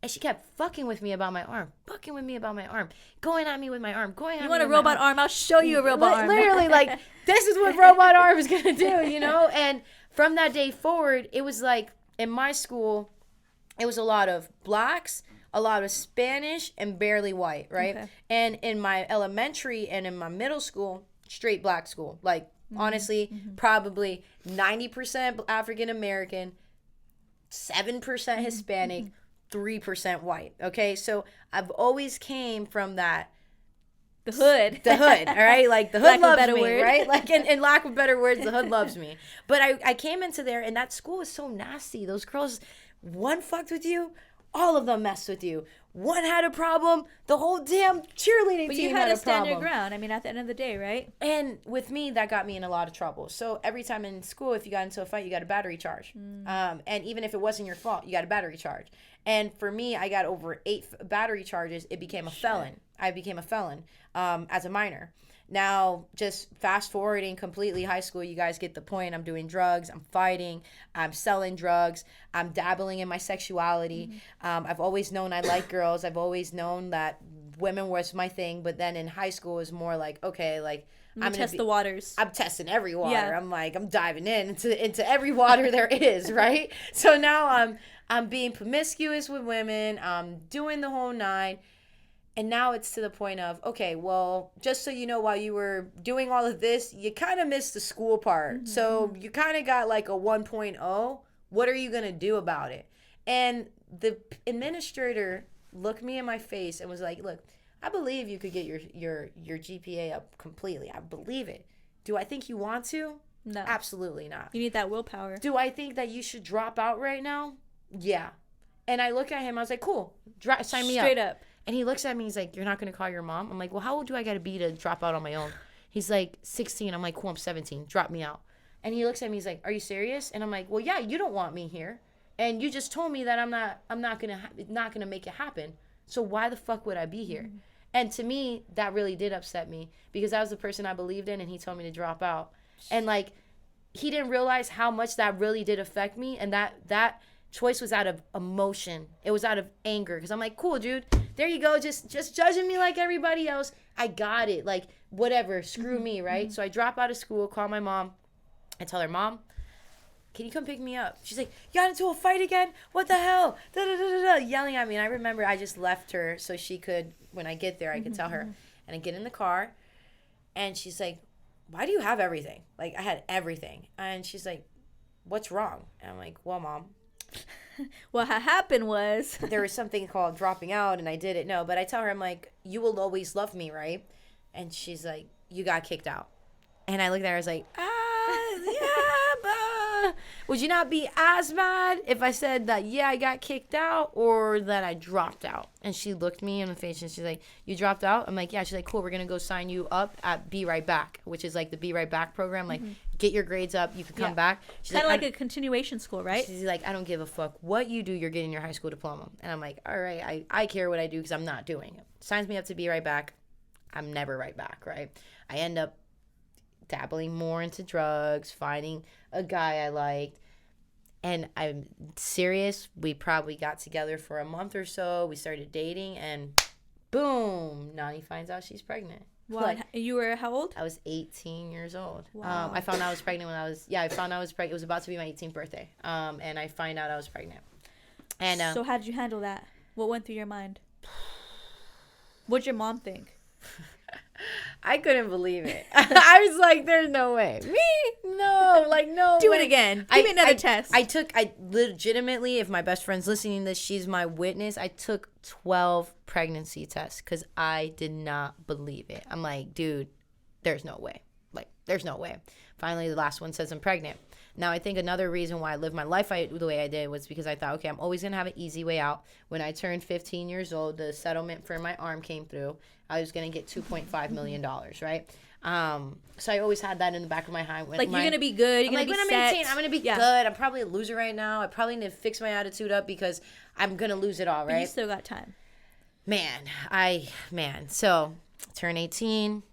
And she kept fucking with me about my arm. Going at me with my arm. You want a robot arm? I'll show you a robot arm. Literally, like, this is what robot arm is going to do, And from that day forward, it was like, in my school, it was a lot of blacks, a lot of Spanish, and barely white, right? Okay. And in my elementary and in my middle school, straight black school. Like, honestly, probably 90% African American, 7% Hispanic, 3% white. Okay, so I've always came from that. The hood, all right? Like, the hood loves me, right? Like, in lack of better words, the hood loves me. But I came into there, and that school is so nasty. Those girls, one fucked with you, all of them messed with you. One had a problem, the whole damn cheerleading team had a problem. But you had to stand your ground, I mean, at the end of the day, right? And with me, that got me in a lot of trouble. So every time in school, if you got into a fight, you got a battery charge. And even if it wasn't your fault, you got a battery charge. And for me, I got over 8 battery charges. It became a felon. I became a felon as a minor. Now, just fast forwarding completely high school, you guys get the point. I'm doing drugs. I'm fighting. I'm selling drugs. I'm dabbling in my sexuality. I've always known I like girls. I've always known that women was my thing. But then in high school, it was more like, okay, like, I'm gonna test the waters. I'm testing every water. Yeah. I'm like, I'm diving into every water there is, right? So now I'm being promiscuous with women. I'm doing the whole nine. And now it's to the point of, okay, well, just so you know, while you were doing all of this, you kind of missed the school part. So you kind of got like a 1.0. What are you going to do about it? And the administrator looked me in my face and was like, look, I believe you could get your GPA up completely. I believe it. Do I think you want to? No. Absolutely not. You need that willpower. Do I think that you should drop out right now? Yeah. And I look at him. I was like, cool. Sign me up. Straight up. And he looks at me. He's like, you're not going to call your mom? I'm like, well, how old do I got to be to drop out on my own? He's like, 16. I'm like, cool, I'm 17. Drop me out. And he looks at me. He's like, are you serious? And I'm like, well, yeah, you don't want me here. And you just told me that I'm not going to make it happen. So why the fuck would I be here? And to me, that really did upset me because that was the person I believed in and he told me to drop out. And like, he didn't realize how much that really did affect me. And that choice was out of emotion. It was out of anger because I'm like, cool, dude. There you go. Just judging me like everybody else. I got it. Like, whatever. Screw me, right? So I drop out of school, call my mom. I tell her, Mom, can you come pick me up? She's like, you got into a fight again? What the hell? Yelling at me. And I remember I just left her so she could, when I get there, I could tell her. And I get in the car. And she's like, why do you have everything? Like, I had everything. And she's like, what's wrong? And I'm like, well, Mom. What happened was there was something called dropping out and I did it. No, but I tell her, I'm like, you will always love me, right? And she's like, you got kicked out. And I looked at her, I was like, would you not be as mad if I said that, yeah, I got kicked out or that I dropped out? And she looked me in the face and she's like, you dropped out? I'm like, yeah. She's like, cool, we're going to go sign you up at Be Right Back, which is like the Be Right Back program. Like, get your grades up, you can come back. She's kind of like a continuation school, right? She's like, I don't give a fuck what you do, you're getting your high school diploma. And I'm like, all right, I care what I do because I'm not doing it. Signs me up to Be Right Back. I'm never right back, right? I end up dabbling more into drugs, finding a guy I liked. And I'm serious. We probably got together for a month or so. We started dating and boom, Nani finds out she's pregnant. Wow. Like, you were how old? I was 18 years old. Wow. I found out I was pregnant when I found out I was pregnant. It was about to be my 18th birthday. And I find out I was pregnant. And so how did you handle that? What went through your mind? What'd your mom think? I couldn't believe it. I was like, there's no way. Me? No. Like, no Do way. it again. Give me another test. I legitimately, if my best friend's listening to this, she's my witness. I took 12 pregnancy tests because I did not believe it. I'm like, dude, there's no way. Like, there's no way. Finally, the last one says I'm pregnant. Now, I think another reason why I lived my life the way I did was because I thought, okay, I'm always going to have an easy way out. When I turned 15 years old, the settlement for my arm came through. I was going to get $2.5 million, right? So I always had that in the back of my mind. Like, you're going to be good. You're going to be set. 18, I'm going to be good. I'm probably a loser right now. I probably need to fix my attitude up because I'm going to lose it all, right? But you still got time. So turn 18.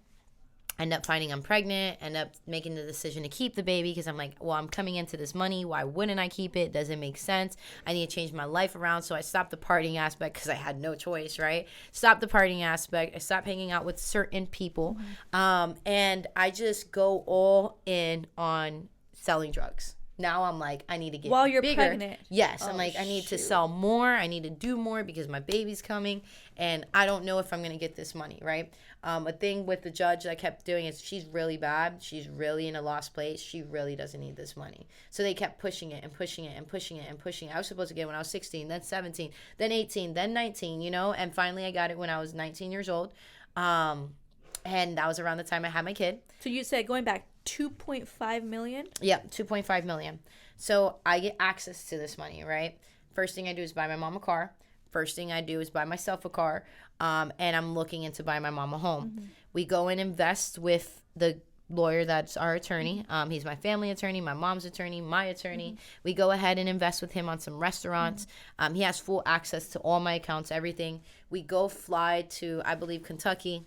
End up finding I'm pregnant, end up making the decision to keep the baby because I'm like, well, I'm coming into this money. Why wouldn't I keep it? Doesn't make sense. I need to change my life around. So I stopped the partying aspect because I had no choice, right? Stopped the partying aspect. I stopped hanging out with certain people. And I just go all in on selling drugs. Now I'm like, I need to get while you're bigger. pregnant. Yes. I'm like, I need to sell more. I need to do more because my baby's coming. And I don't know if I'm going to get this money, right? A thing with the judge that I kept doing is she's really bad. She's really in a lost place. She really doesn't need this money. So they kept pushing it and pushing it and pushing it and pushing it. I was supposed to get it when I was 16, then 17, then 18, then 19, you know? And finally I got it when I was 19 years old. And that was around the time I had my kid. So you said, going back, 2.5 million? Yeah, 2.5 million. So I get access to this money, right? First thing I do is buy my mom a car. First thing I do is buy myself a car. And I'm looking into buying my mom a home. We go and invest with the lawyer that's our attorney. He's my family attorney, my mom's attorney, my attorney. We go ahead and invest with him on some restaurants. He has full access to all my accounts, everything. We go fly to, I believe, Kentucky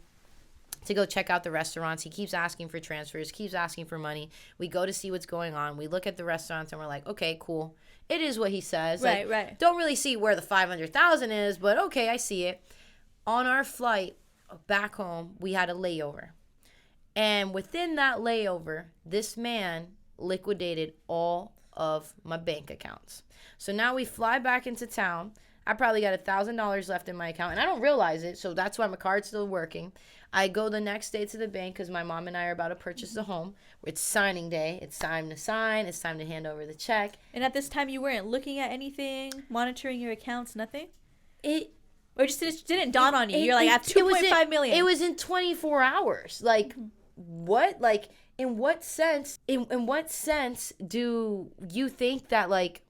to go check out the restaurants. He keeps asking for transfers, keeps asking for money. We go to see what's going on. We look at the restaurants and we're like, okay, cool. It is what he says. Right, like, right. Don't really see where the 500,000 is, but okay, I see it. On our flight back home, we had a layover. And within that layover, this man liquidated all of my bank accounts. So now we fly back into town. I probably got $1,000 left in my account, and I don't realize it, so that's why my card's still working. I go the next day to the bank because my mom and I are about to purchase a home. It's signing day. It's time to sign. It's time to hand over the check. And at this time, you weren't looking at anything, monitoring your accounts, nothing? Or just didn't dawn on you. You're like, at 2.5 million. It was in 24 hours. Like, what? Like, in what sense? In what sense do you think that, like,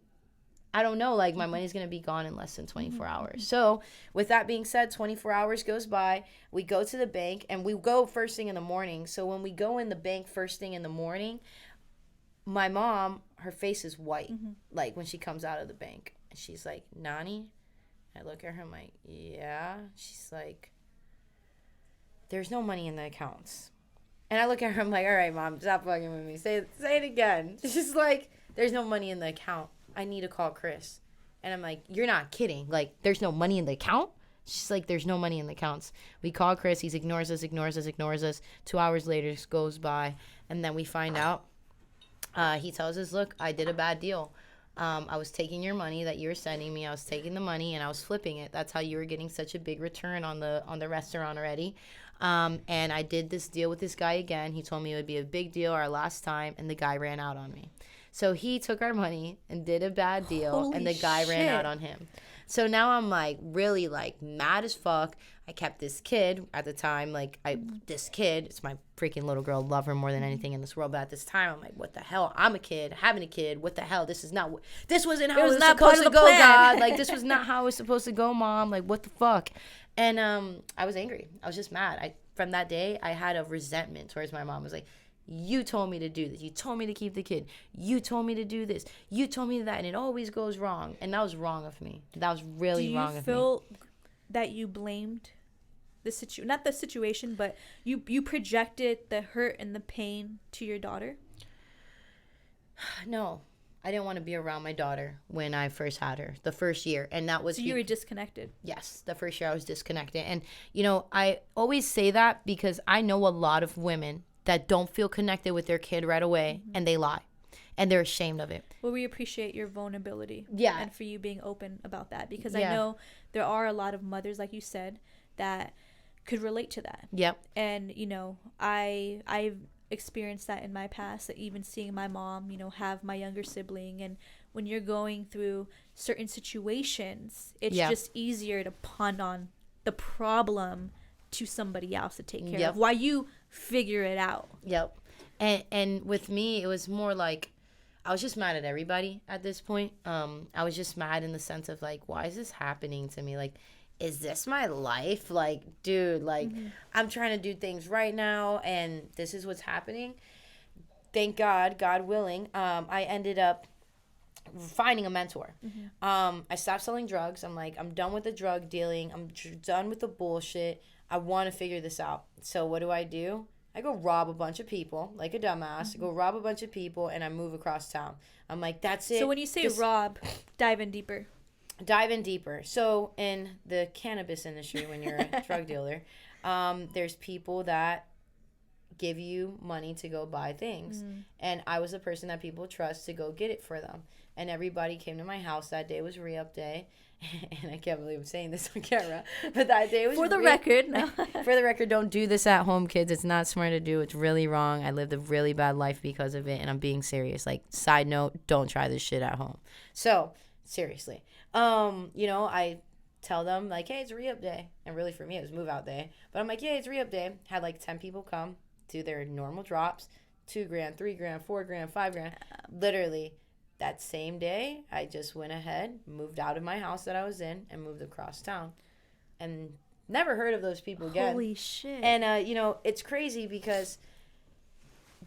I don't know, like, my money's going to be gone in less than 24 hours. So with that being said, 24 hours goes by. We go to the bank, and we go first thing in the morning. So when we go in the bank first thing in the morning, my mom, her face is white, like, when she comes out of the bank. And she's like, Nani? I look at her, I'm like, yeah. She's like, there's no money in the accounts. And I look at her, I'm like, all right, Mom, stop fucking with me. Say it again. She's like, there's no money in the account. I need to call Chris. And I'm like, you're not kidding. Like, there's no money in the account? She's like, there's no money in the accounts. We call Chris. He ignores us. 2 hours later goes by. And then we find out. He tells us, look, I did a bad deal. I was taking your money that you were sending me. I was taking the money and I was flipping it. That's how you were getting such a big return on the restaurant already. And I did this deal with this guy again. He told me it would be a big deal our last time, and the guy ran out on me. So he took our money and did a bad deal, and the guy ran out on him. So now I'm, like, really, like, mad as fuck. I kept this kid at the time. Like, this kid, it's my freaking little girl. Love her more than anything in this world. But at this time, I'm like, what the hell? I'm a kid, having a kid. What the hell? This wasn't how it was supposed to go, God. Like, this was not how it was supposed to go, Mom. Like, what the fuck? And I was angry. I was just mad. From that day, I had a resentment towards my mom. I was like, you told me to do this. You told me to keep the kid. You told me to do this. You told me that, and it always goes wrong. And that was wrong of me. That was really wrong of me. Do you feel that you blamed not the situation, but you projected the hurt and the pain to your daughter? No. I didn't want to be around my daughter when I first had her, the first year. And that was... So you were disconnected? Yes. The first year I was disconnected. And, you know, I always say that because I know a lot of women that don't feel connected with their kid right away, and they lie, and they're ashamed of it. Well, we appreciate your vulnerability. Yeah. And for you being open about that, because I know there are a lot of mothers, like you said, that could relate to that. Yep. And, you know, I've experienced that in my past, that even seeing my mom, you know, have my younger sibling, and when you're going through certain situations, it's just easier to punt on the problem to somebody else to take care of while you figure it out. Yep. And with me, it was more like I was just mad at everybody at this point. I was just mad in the sense of, like, why is this happening to me? Like, is this my life? Like, dude, like, I'm trying to do things right now, and this is what's happening. Thank God, God willing, I ended up finding a mentor. I stopped selling drugs. I'm like, I'm done with the drug dealing. I'm done with the bullshit. I want to figure this out. So what do? I go rob a bunch of people, like a dumbass. I go rob a bunch of people, and I move across town. I'm like, that's it. So when you say rob, dive in deeper. So in the cannabis industry, when you're a drug dealer, there's people that give you money to go buy things. And I was the person that people trust to go get it for them. And everybody came to my house. That day was re-up day. And I can't believe I'm saying this on camera, but that day was for the record. No. For the record, don't do this at home, kids. It's not smart to do. It's really wrong. I lived a really bad life because of it, and I'm being serious. Like, side note, don't try this shit at home. So, seriously. You know, I tell them, like, hey, it's re-up day. And really, for me, it was move-out day. But I'm like, yeah, it's re-up day. Had, like, 10 people come, do their normal drops, $2,000, $3,000, $4,000, $5,000. Literally, that same day, I just went ahead, moved out of my house that I was in, and moved across town. And never heard of those people again. Holy shit. And, you know, it's crazy because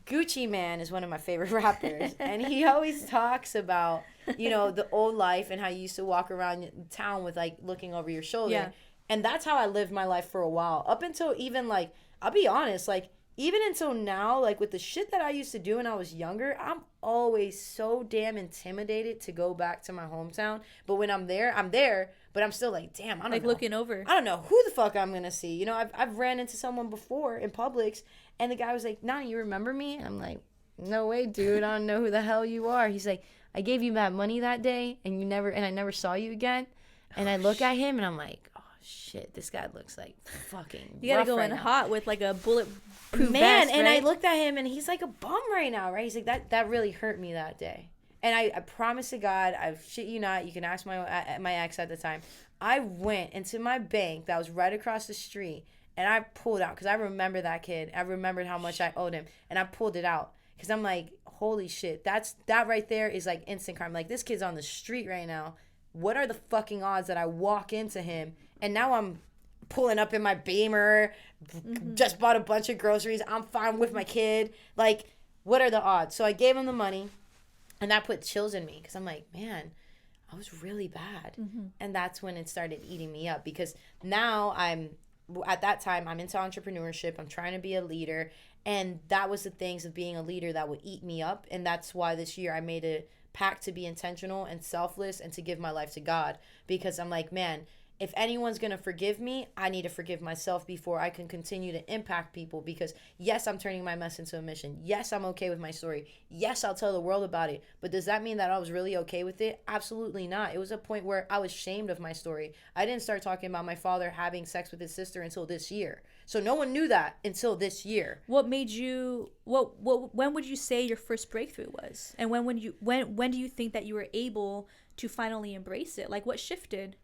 Gucci Man is one of my favorite rappers. And he always talks about, you know, the old life and how you used to walk around town with, like, looking over your shoulder. Yeah. And that's how I lived my life for a while. Up until even, like, I'll be honest, like, even until now, like, with the shit that I used to do when I was younger, I'm always so damn intimidated to go back to my hometown. But when I'm there, but I'm still like, damn, I don't know. Like, looking over. I don't know who the fuck I'm going to see. You know, I've ran into someone before in Publix, and the guy was like, Nani, you remember me? I'm like, no way, dude. I don't know who the hell you are. He's like, I gave you that money that day, and I never saw you again. And I look at him, and I'm like, oh, shit, this guy looks like fucking You gotta go in hot with like a bulletproof vest, and right? I looked at him, and he's like a bum right now, right? He's like, that really hurt me that day. And I promise to God, I shit you not, you can ask my ex at the time. I went into my bank that was right across the street, and I pulled out, because I remember that kid. I remembered how much I owed him, and I pulled it out. Because I'm like, holy shit, that right there is like instant karma. Like, this kid's on the street right now. What are the fucking odds that I walk into him, and now I'm pulling up in my Beamer, just bought a bunch of groceries, I'm fine with my kid. Like, what are the odds? So I gave him the money, and that put chills in me, because I'm like, man, I was really bad. And that's when it started eating me up, because now at that time, I'm into entrepreneurship. I'm trying to be a leader. And that was the things of being a leader that would eat me up. And that's why this year I made a pact to be intentional and selfless and to give my life to God. Because I'm like, man, if anyone's going to forgive me, I need to forgive myself before I can continue to impact people. Because yes, I'm turning my mess into a mission. Yes, I'm okay with my story. Yes, I'll tell the world about it. But does that mean that I was really okay with it? Absolutely not. It was a point where I was ashamed of my story. I didn't start talking about my father having sex with his sister until this year. So no one knew that until this year. What made you, when would you say your first breakthrough was? And when do you think that you were able to finally embrace it? Like, what shifted?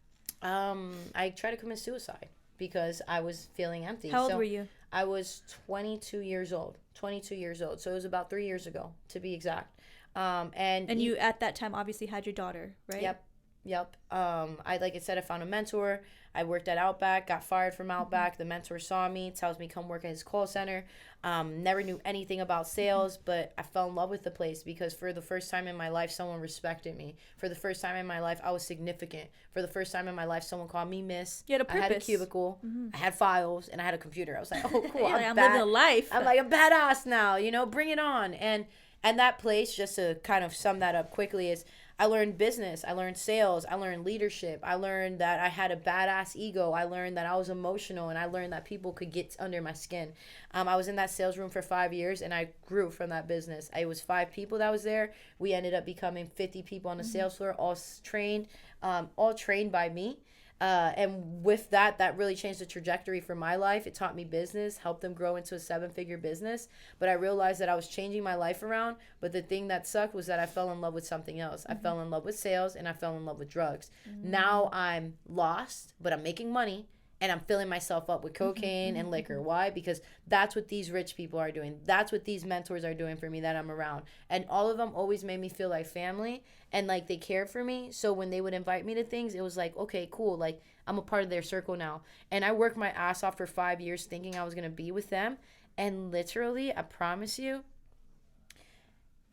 I tried to commit suicide because I was feeling empty. How old were you? I was 22 years old. So it was about 3 years ago, to be exact. And you, at that time, obviously had your daughter, right? Yep. Like I said, I found a mentor. I worked at Outback, got fired from Outback. The mentor saw me, tells me come work at his call center. Never knew anything about sales, but I fell in love with the place because for the first time in my life, someone respected me. For the first time in my life, I was significant. For the first time in my life, someone called me miss. You had a purpose. I had a cubicle. I had files, and I had a computer. I was like, oh, cool. I'm living a life. I'm like a badass now, bring it on. And that place, just to kind of sum that up quickly, is I learned business, I learned sales, I learned leadership, I learned that I had a badass ego, I learned that I was emotional, and I learned that people could get under my skin. I was in that sales room for 5 years, and I grew from that business. It was 5 people that was there. We ended up becoming 50 people on the sales floor, all trained by me. And with that really changed the trajectory for my life. It taught me business, helped them grow into a 7-figure business. But I realized that I was changing my life around. But the thing that sucked was that I fell in love with something else. I fell in love with sales, and I fell in love with drugs. Now I'm lost, but I'm making money. And I'm filling myself up with cocaine and liquor. Why? Because that's what these rich people are doing. That's what these mentors are doing for me that I'm around. And all of them always made me feel like family and like they cared for me. So when they would invite me to things, it was like, okay, cool. Like I'm a part of their circle now. And I worked my ass off for 5 years thinking I was going to be with them. And literally, I promise you,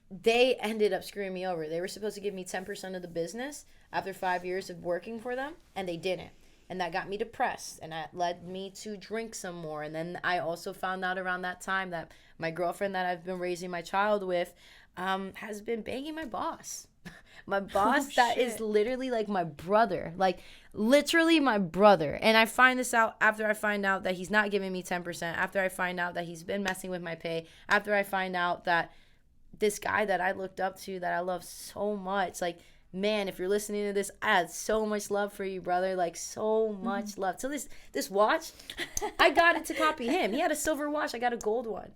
they ended up screwing me over. They were supposed to give me 10% of the business after 5 years of working for them, and they didn't. And that got me depressed, and that led me to drink some more. And then I also found out around that time that my girlfriend that I've been raising my child with has been banging my boss. My boss that is literally like my brother, like literally my brother. And I find this out after I find out that he's not giving me 10%, after I find out that he's been messing with my pay, after I find out that this guy that I looked up to, that I love so much, like, man, if you're listening to this, I had so much love for you, brother. Like, so much love. So this watch, I got it to copy him. He had a silver watch. I got a gold one.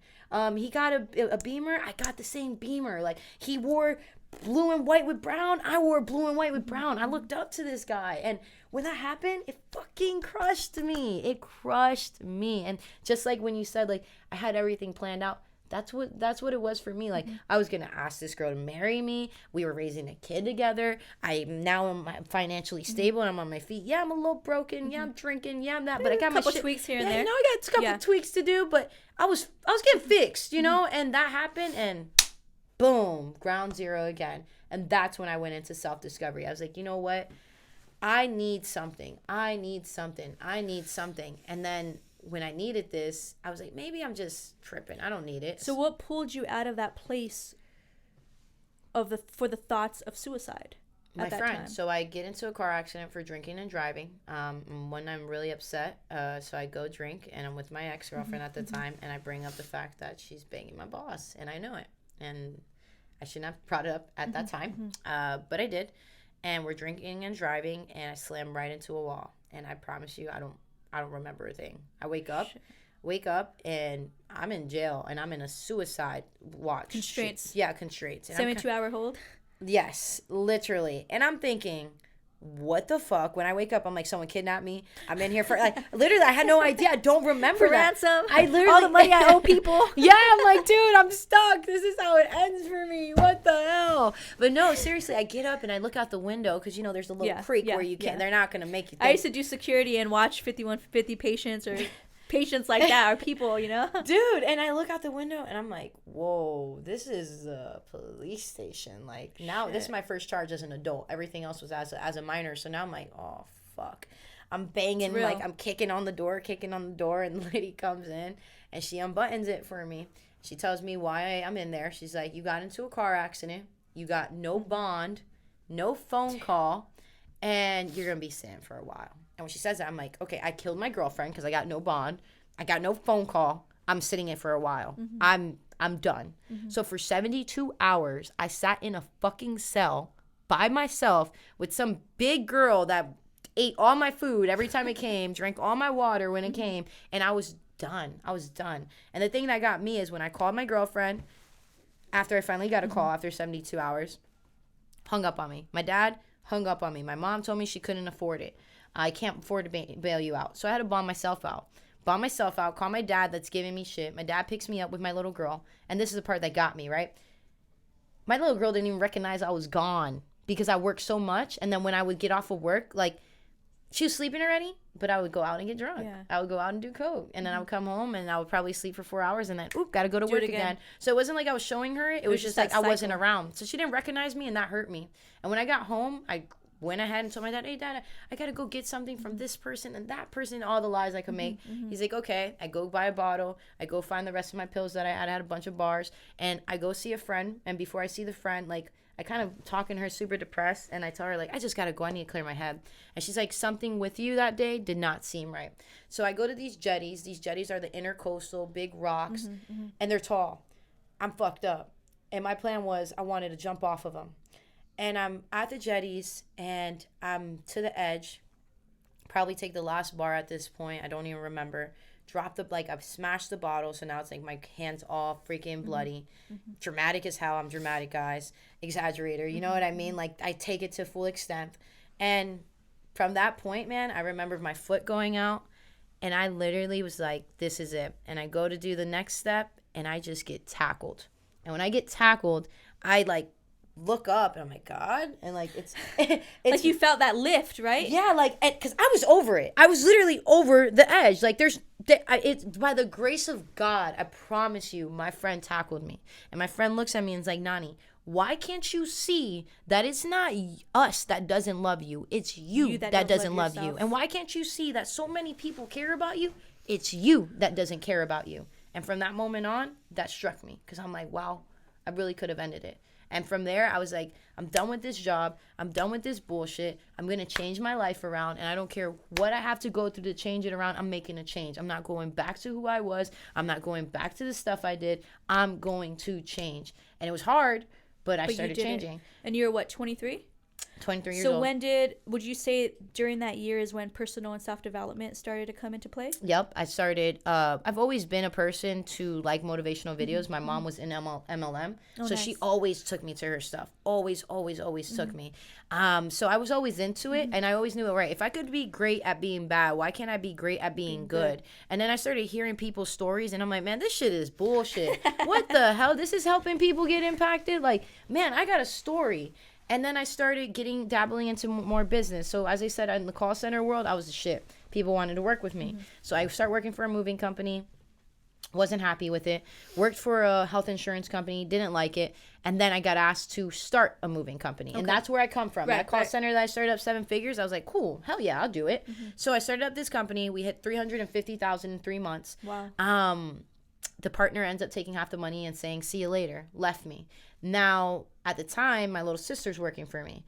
He got a Beamer. I got the same Beamer. Like, he wore blue and white with brown. I wore blue and white with brown. I looked up to this guy. And when that happened, it fucking crushed me. It crushed me. And just like when you said, like, I had everything planned out, that's what it was for me. Like, I was gonna ask this girl to marry me. We were raising a kid together. I'm financially stable and I'm on my feet. Yeah, I'm a little broken. Yeah, I'm drinking. Yeah, I'm that. But I got a couple my tweaks here and there. You know, I got a couple tweaks to do. But I was getting fixed, you know. And that happened, and boom, ground zero again. And that's when I went into self-discovery. I was like, you know what? I need something. And then when I needed this, I was like, maybe I'm just tripping. I don't need it. So what pulled you out of that place for the thoughts of suicide? My friend. So I get into a car accident for drinking and driving. When I'm really upset, so I go drink, and I'm with my ex-girlfriend at the time, and I bring up the fact that she's banging my boss, and I know it. And I shouldn't have brought it up at that time, but I did. And we're drinking and driving, and I slam right into a wall. And I promise you, I don't remember a thing. I wake up, and I'm in jail, and I'm in a suicide watch. Constraints. Yeah, constraints. 72-hour hold. Yes, literally. And I'm thinking, what the fuck? When I wake up, I'm like, someone kidnapped me. I'm in here for, like, literally, I had no idea. I don't remember for that. ransom. I literally, all the money I owe people. Yeah, I'm like, dude, I'm stuck. This is how it ends for me. What the hell? But no, seriously, I get up and I look out the window because, there's a little creek where you can't, they're not going to make you think. I used to do security and watch 5150 patients or patients like that, or people, Dude, and I look out the window and I'm like, whoa, this is a police station. Like, now, this is my first charge as an adult. Everything else was as a minor. So now I'm like, oh, fuck. I'm banging, like, I'm kicking on the door, and the lady comes in and she unbuttons it for me. She tells me why I'm in there. She's like, you got into a car accident. You got no bond, no phone call, and you're going to be sitting for a while. And when she says that, I'm like, okay, I killed my girlfriend because I got no bond. I got no phone call. I'm sitting in for a while. I'm done. So for 72 hours, I sat in a fucking cell by myself with some big girl that ate all my food every time it came, drank all my water when it came, and I was done. And the thing that got me is when I called my girlfriend, after I finally got a call after 72 hours, hung up on me. My dad hung up on me. My mom told me she couldn't afford it. I can't afford to bail you out. So I had to bomb myself out, call my dad that's giving me shit. My dad picks me up with my little girl. And this is the part that got me, right? My little girl didn't even recognize I was gone because I worked so much. And then when I would get off of work, like, she was sleeping already, but I would go out and get drunk. Yeah. I would go out and do coke. And then I would come home and I would probably sleep for 4 hours and then, got to go to work again. So it wasn't like I was showing her it. It was just like I wasn't around. So she didn't recognize me and that hurt me. And when I got home, I went ahead and told my dad, hey, Dad, I got to go get something from this person and that person, all the lies I could make. He's like, okay. I go buy a bottle. I go find the rest of my pills that I had a bunch of bars. And I go see a friend. And before I see the friend, like, I kind of talking to her super depressed. And I tell her, like, I just got to go. I need to clear my head. And she's like, something with you that day did not seem right. So I go to these jetties. These jetties are the intercoastal, big rocks. And they're tall. I'm fucked up. And my plan was I wanted to jump off of them. And I'm at the jetties, and I'm to the edge. Probably take the last bar at this point. I don't even remember. I've smashed the bottle, so now it's like my hand's all freaking bloody. Dramatic as hell. I'm dramatic, guys. Exaggerator. You know what I mean? Like, I take it to full extent. And from that point, man, I remember my foot going out, and I literally was like, this is it. And I go to do the next step, and I just get tackled. And when I get tackled, I, like, look up and I'm like, God, and like it's like you felt that lift, right? Yeah, like, because I was over it. I was literally over the edge. Like, it's by the grace of God, I promise you, my friend tackled me, and my friend looks at me and is like, Nani, why can't you see that it's not us that doesn't love you? It's you that doesn't love you. And why can't you see that so many people care about you? It's you that doesn't care about you. And from that moment on, that struck me because I'm like, wow, I really could have ended it. And from there, I was like, I'm done with this job. I'm done with this bullshit. I'm going to change my life around. And I don't care what I have to go through to change it around. I'm making a change. I'm not going back to who I was. I'm not going back to the stuff I did. I'm going to change. And it was hard, but I started changing. And you're what, 23? 23 years old. So would you say during that year is when personal and self-development started to come into play? Yep. I started, I've always been a person to like motivational videos. My mom was in MLM. So nice. She always took me to her stuff. Always took me. So I was always into it and I always knew, right, if I could be great at being bad, why can't I be great at being good? And then I started hearing people's stories and I'm like, man, this shit is bullshit. What the hell? This is helping people get impacted? Like, man, I got a story. And then I started dabbling into more business. So as I said, in the call center world, I was the shit. People wanted to work with me. So I started working for a moving company. Wasn't happy with it. Worked for a health insurance company, didn't like it. And then I got asked to start a moving company. And that's where I come from. That call center that I started up 7 figures, I was like, cool, hell yeah, I'll do it. So I started up this company. We hit $350,000 in 3 months. Wow. The partner ends up taking half the money and saying, see you later, left me. Now, at the time, my little sister's working for me.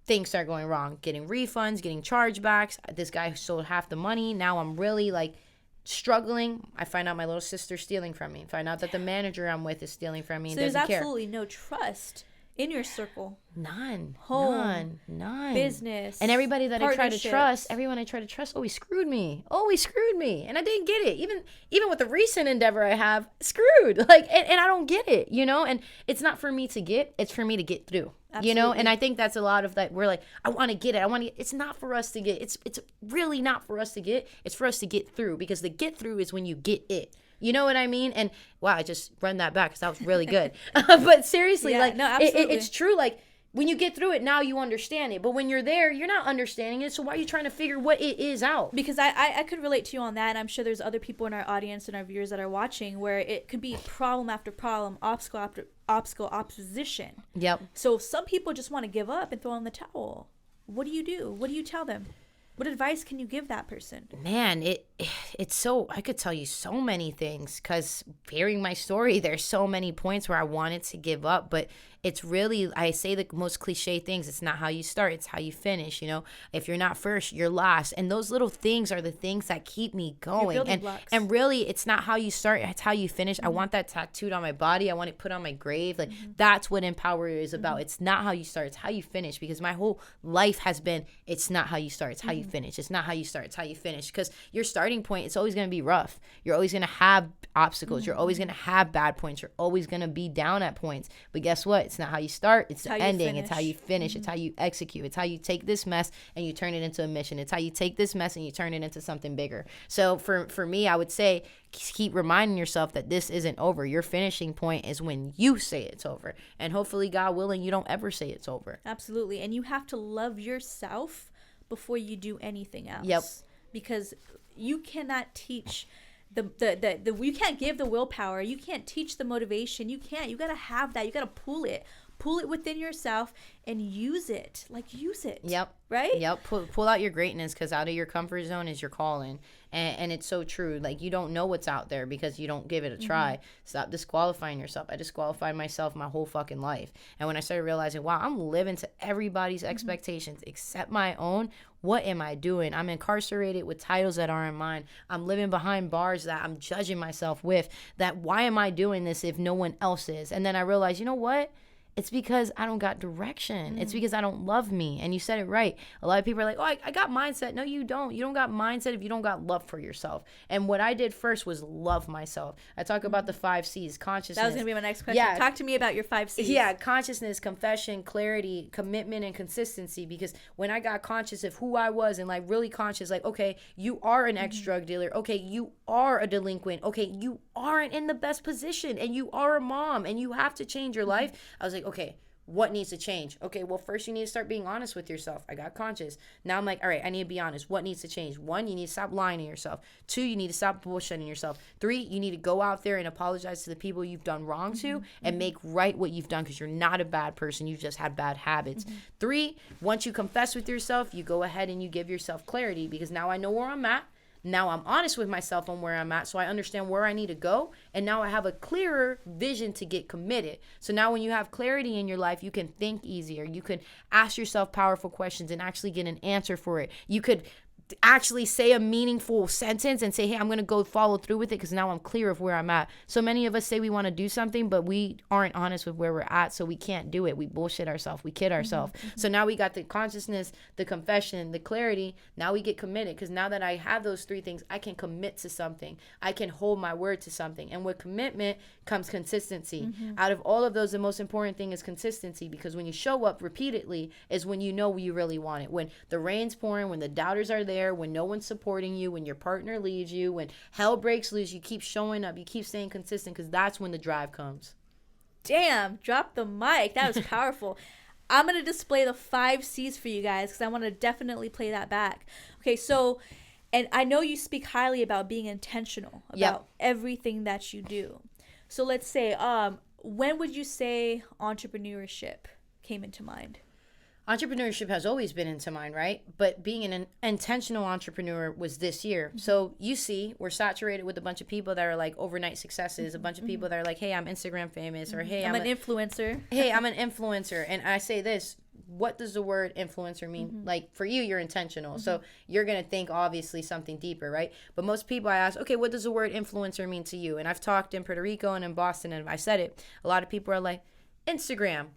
Things start going wrong, getting refunds, getting chargebacks. This guy sold half the money. Now I'm really like struggling. I find out my little sister's stealing from me. Find out that the manager I'm with is stealing from me. So and there's doesn't absolutely no trust in your circle. None. Home. None. Business. And everybody that I try to trust, always screwed me. And I didn't get it. Even with the recent endeavor I have, screwed. Like, and I don't get it, you know? And it's not for me to get, it's for me to get through. Absolutely. You know, and I think that's a lot of that. We're like, I want to get it. It's not for us to get. It's really not for us to get. It's for us to get through, because the get through is when you get it. You know what I mean? And wow, I just run that back because that was really good. But seriously, Yeah, like, no, absolutely. it's true. Like, when you get through it, now you understand it. But when you're there, you're not understanding it. So why are you trying to figure what it is out? Because I could relate to you on that. And I'm sure there's other people in our audience and our viewers that are watching where it could be problem after problem, obstacle after obstacle, opposition. Yep. So some people just want to give up and throw in the towel. What do you do? What do you tell them? What advice can you give that person? Man, it's so, I could tell you so many things, because hearing my story, there's so many points where I wanted to give up, but it's really, I say the most cliche things. It's not how you start, it's how you finish. You know, if you're not first, you're last. And those little things are the things that keep me going. And really, it's not how you start, it's how you finish. I want that tattooed on my body. I want it put on my grave. Like, that's what Empower is about. It's not how you start, it's how you finish. Because my whole life has been, it's not how you start, it's how you finish. It's not how you start, it's how you finish. Because your starting point, it's always going to be rough. You're always going to have obstacles. You're always going to have bad points. You're always going to be down at points. But guess what? It's not how you start, it's the ending. It's how you finish. It's how you execute. It's how you take this mess and you turn it into a mission. It's how you take this mess and you turn it into something bigger. So for me, I would say, keep reminding yourself that this isn't over. Your finishing point is when you say it's over. And hopefully, God willing, you don't ever say it's over. Absolutely. And you have to love yourself before you do anything else. Yep. Because you cannot teach you can't give the willpower. You can't teach the motivation. You gotta have that. You gotta pull it within yourself and use it. Like, use it. Yep. Right? Yep. Pull out your greatness, because out of your comfort zone is your calling. And it's so true. Like, you don't know what's out there because you don't give it a try. Stop disqualifying yourself. I disqualified myself my whole fucking life. And when I started realizing, wow, I'm living to everybody's expectations except my own. What am I doing? I'm incarcerated with titles that aren't mine. I'm living behind bars that I'm judging myself with. That why am I doing this if no one else is? And then I realized, you know what? It's because I don't got direction. It's because I don't love me. And you said it right. A lot of people are like, oh, I got mindset. No, you don't. You don't got mindset if you don't got love for yourself. And what I did first was love myself. I talk about the 5 C's, consciousness. That was going to be my next question. Yeah. Talk to me about your 5 C's. Yeah, consciousness, confession, clarity, commitment, and consistency. Because when I got conscious of who I was and like really conscious, like, okay, you are an ex-drug dealer. Okay, you are a delinquent. Okay, you aren't in the best position and you are a mom and you have to change your life. I was like, okay, what needs to change? Okay, well, first you need to start being honest with yourself. I got conscious. Now I'm like, all right, I need to be honest. What needs to change? 1, you need to stop lying to yourself. 2, you need to stop bullshitting yourself. 3, you need to go out there and apologize to the people you've done wrong to and make right what you've done, because you're not a bad person. You've just had bad habits. 3, once you confess with yourself, you go ahead and you give yourself clarity, because now I know where I'm at. Now I'm honest with myself on where I'm at, so I understand where I need to go. And now I have a clearer vision to get committed. So now when you have clarity in your life, you can think easier. You can ask yourself powerful questions and actually get an answer for it. You could actually say a meaningful sentence and say, hey, I'm going to go follow through with it because now I'm clear of where I'm at. So many of us say we want to do something, but we aren't honest with where we're at, so we can't do it. We bullshit ourselves. We kid ourselves. So now we got the consciousness, the confession, the clarity. Now we get committed, because now that I have those 3 things, I can commit to something. I can hold my word to something. And with commitment comes consistency. Out of all of those, the most important thing is consistency, because when you show up repeatedly is when you know you really want it. When the rain's pouring, when the doubters are there, when no one's supporting you, when your partner leaves you, when hell breaks loose, you keep showing up, you keep staying consistent, because that's when the drive comes. Damn, drop the mic. That was powerful. I'm going to display the 5 C's for you guys, because I want to definitely play that back. Okay, so And I know you speak highly about being intentional about everything that you do. So let's say, when would you say entrepreneurship came into mind? Entrepreneurship has always been into mind, right? But being an intentional entrepreneur was this year. So you see, we're saturated with a bunch of people that are like overnight successes, a bunch of people that are like, hey, I'm Instagram famous, or hey, I'm an influencer. Hey, I'm an influencer. And I say this, what does the word influencer mean? Like for you, you're intentional. So you're going to think obviously something deeper, right? But most people I ask, okay, what does the word influencer mean to you? And I've talked in Puerto Rico and in Boston, and I said it. A lot of people are like, Instagram,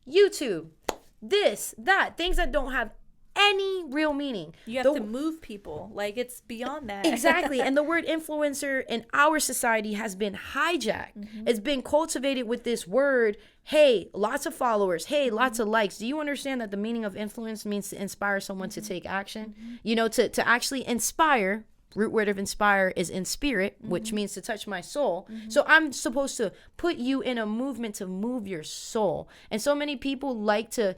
YouTube, this, that, things that don't have any real meaning. You have to move people. Like, it's beyond that. Exactly. And the word influencer in our society has been hijacked. It's been cultivated with this word, hey, lots of followers, hey, lots of likes. Do you understand that the meaning of influence means to inspire someone to take action? You know, to actually inspire. Root word of inspire is in spirit, which means to touch my soul. So I'm supposed to put you in a movement to move your soul. And so many people like to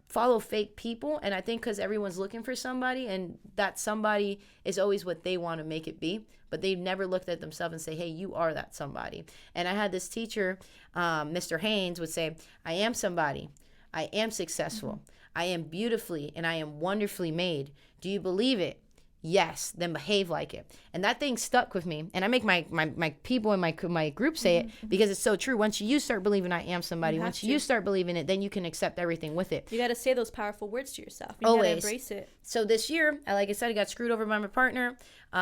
follow fake people. And I think because everyone's looking for somebody, and that somebody is always what they want to make it be. But they've never looked at themselves and say, hey, you are that somebody. And I had this teacher, Mr. Haynes, would say, I am somebody. I am successful. I am beautifully and I am wonderfully made. Do you believe it? Yes, then behave like it. And that thing stuck with me. And I make my people in my group say it because it's so true. Once you start believing I am somebody, once you start believing it, then you can accept everything with it. You got to say those powerful words to yourself. You Always. got to embrace it. So this year, like I said, I got screwed over by my partner.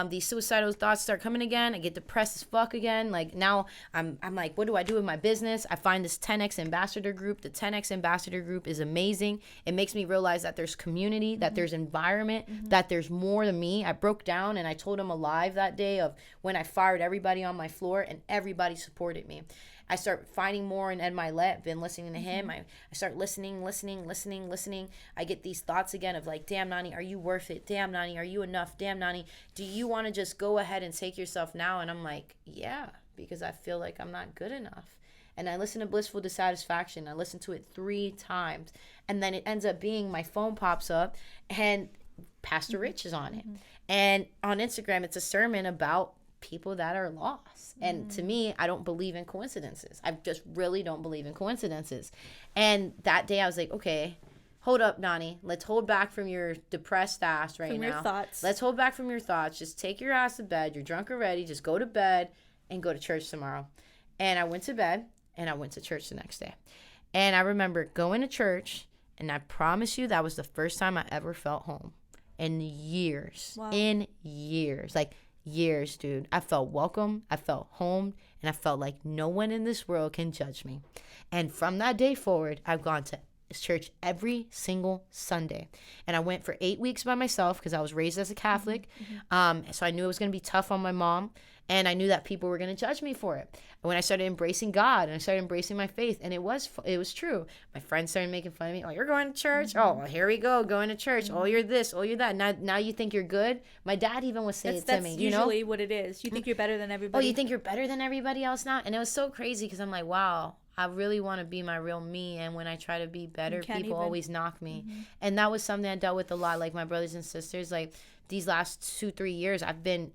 These suicidal thoughts start coming again. I get depressed as fuck again. Like now I'm like, what do I do with my business? I find this 10X Ambassador Group. The 10X Ambassador Group is amazing. It makes me realize that there's community, that there's environment, that there's more to me. I broke down and I told him a live that day of when I fired everybody on my floor and everybody supported me. I start finding more in Ed Milet, been listening to him. I start listening. I get these thoughts again of like, damn, Nani, are you worth it? Damn, Nani, are you enough? Damn, Nani, do you want to just go ahead and take yourself now? And I'm like, yeah, because I feel like I'm not good enough. And I listen to Blissful Dissatisfaction. I listen to it 3 times. And then it ends up being my phone pops up and Pastor Rich is on it. And on Instagram, it's a sermon about people that are lost. And to me, I don't believe in coincidences. I just really don't believe in coincidences. And that day I was like, okay, hold up, Nani. Let's hold back from your depressed ass right now. From your thoughts. Let's hold back from your thoughts. Just take your ass to bed. You're drunk already. Just go to bed and go to church tomorrow. And I went to bed and I went to church the next day. And I remember going to church, and I promise you that was the first time I ever felt home in years. Wow. In years. Like, years, dude. I felt welcome, I felt home, and I felt like no one in this world can judge me. And from that day forward, I've gone to church every single Sunday. And I went for 8 weeks by myself because I was raised as a Catholic. So I knew it was going to be tough on my mom. And I knew that people were going to judge me for it. And when I started embracing God and I started embracing my faith, and it was true. My friends started making fun of me. Oh, you're going to church? Oh, well, here we go, going to church. Oh, you're this. Oh, you're that. Now you think you're good? My dad even would say it to me. That's usually what it is. You think you're better than everybody. Oh, you think you're better than everybody else now? And it was so crazy because I'm like, wow, I really want to be my real me. And when I try to be better, people always knock me. And that was something I dealt with a lot. Like my brothers and sisters, like these last 2-3 years, I've been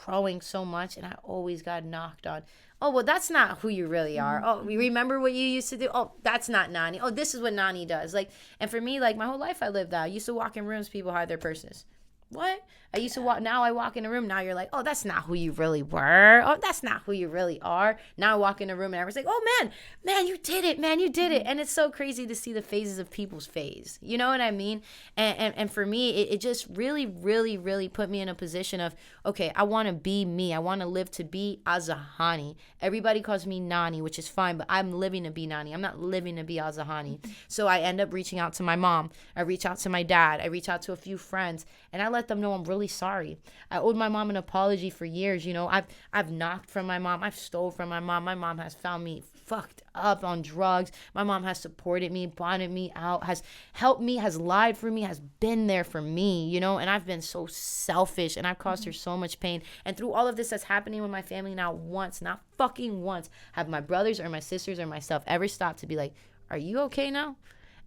growing so much and I always got knocked on. Oh, well, that's not who you really are. Oh, you remember what you used to do? Oh, that's not Nani. Oh, this is what Nani does. Like, and for me, like my whole life I lived that. I used to walk in rooms, people hide their purses. What? I used to walk, now I walk in a room, now you're like, oh, that's not who you really were. Oh, that's not who you really are. Now I walk in a room and everyone's like, oh, man, you did it, man, you did it. And it's so crazy to see the phases of people's phase. You know what I mean? And for me, it just really, really, really put me in a position of, okay, I want to be me. I want to live to be Azonani. Everybody calls me Nani, which is fine, but I'm living to be Nani. I'm not living to be Azonani. So I end up reaching out to my mom. I reach out to my dad. I reach out to a few friends, and I let them know I'm really sorry. I owed my mom an apology for years. You know, I've knocked from my mom. I've stole from my mom. My mom has found me fucked up on drugs. My mom has supported me, bonded me out, has helped me, has lied for me, has been there for me, you know, and I've been so selfish and I've caused her so much pain. And through all of this that's happening with my family, not fucking once have my brothers or my sisters or myself ever stopped to be like, are you okay now?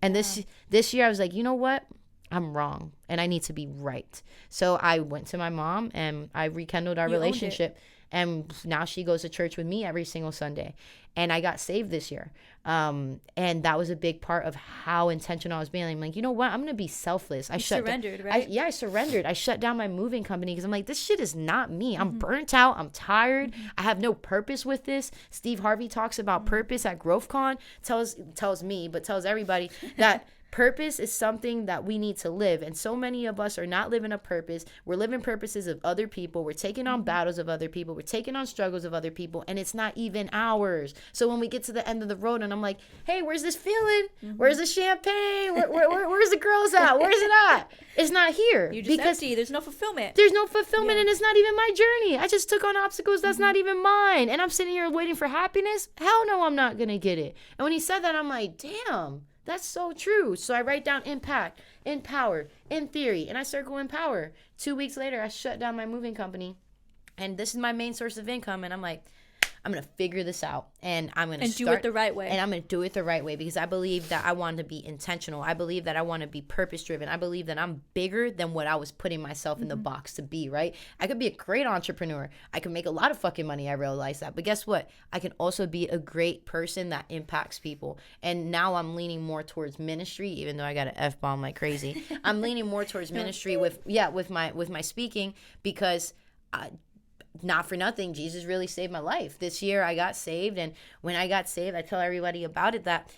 And this year I was like, you know what? I'm wrong and I need to be right. So I went to my mom and I rekindled our relationship. And now she goes to church with me every single Sunday. And I got saved this year. And that was a big part of how intentional I was being. I'm like, you know what? I'm going to be selfless. I surrendered, right? I surrendered. I shut down my moving company because I'm like, this shit is not me. I'm burnt out. I'm tired. I have no purpose with this. Steve Harvey talks about purpose at GrowthCon. Tells me, but tells everybody that purpose is something that we need to live. And so many of us are not living a purpose. We're living purposes of other people. We're taking on battles of other people. We're taking on struggles of other people. And it's not even ours. So when we get to the end of the road and I'm like, hey, where's this feeling? Where's the champagne? Where's the girls at? Where's it at? It's not here. You're just empty. There's no fulfillment. There's no fulfillment and it's not even my journey. I just took on obstacles that's not even mine. And I'm sitting here waiting for happiness. Hell no, I'm not going to get it. And when he said that, I'm like, damn. That's so true. So I write down impact, empower, in theory, and I circle empower. 2 weeks later, I shut down my moving company, and this is my main source of income. And I'm like, I'm going to figure this out, and I'm going to do it the right way. And I'm going to do it the right way because I believe that I want to be intentional. I believe that I want to be purpose-driven. I believe that I'm bigger than what I was putting myself in the box to be, right? I could be a great entrepreneur. I could make a lot of fucking money. I realize that. But guess what? I can also be a great person that impacts people. And now I'm leaning more towards ministry, even though I got an F-bomb like crazy. I'm leaning more towards ministry with my speaking because not for nothing, Jesus really saved my life. This year I got saved, and when I got saved, I tell everybody about it that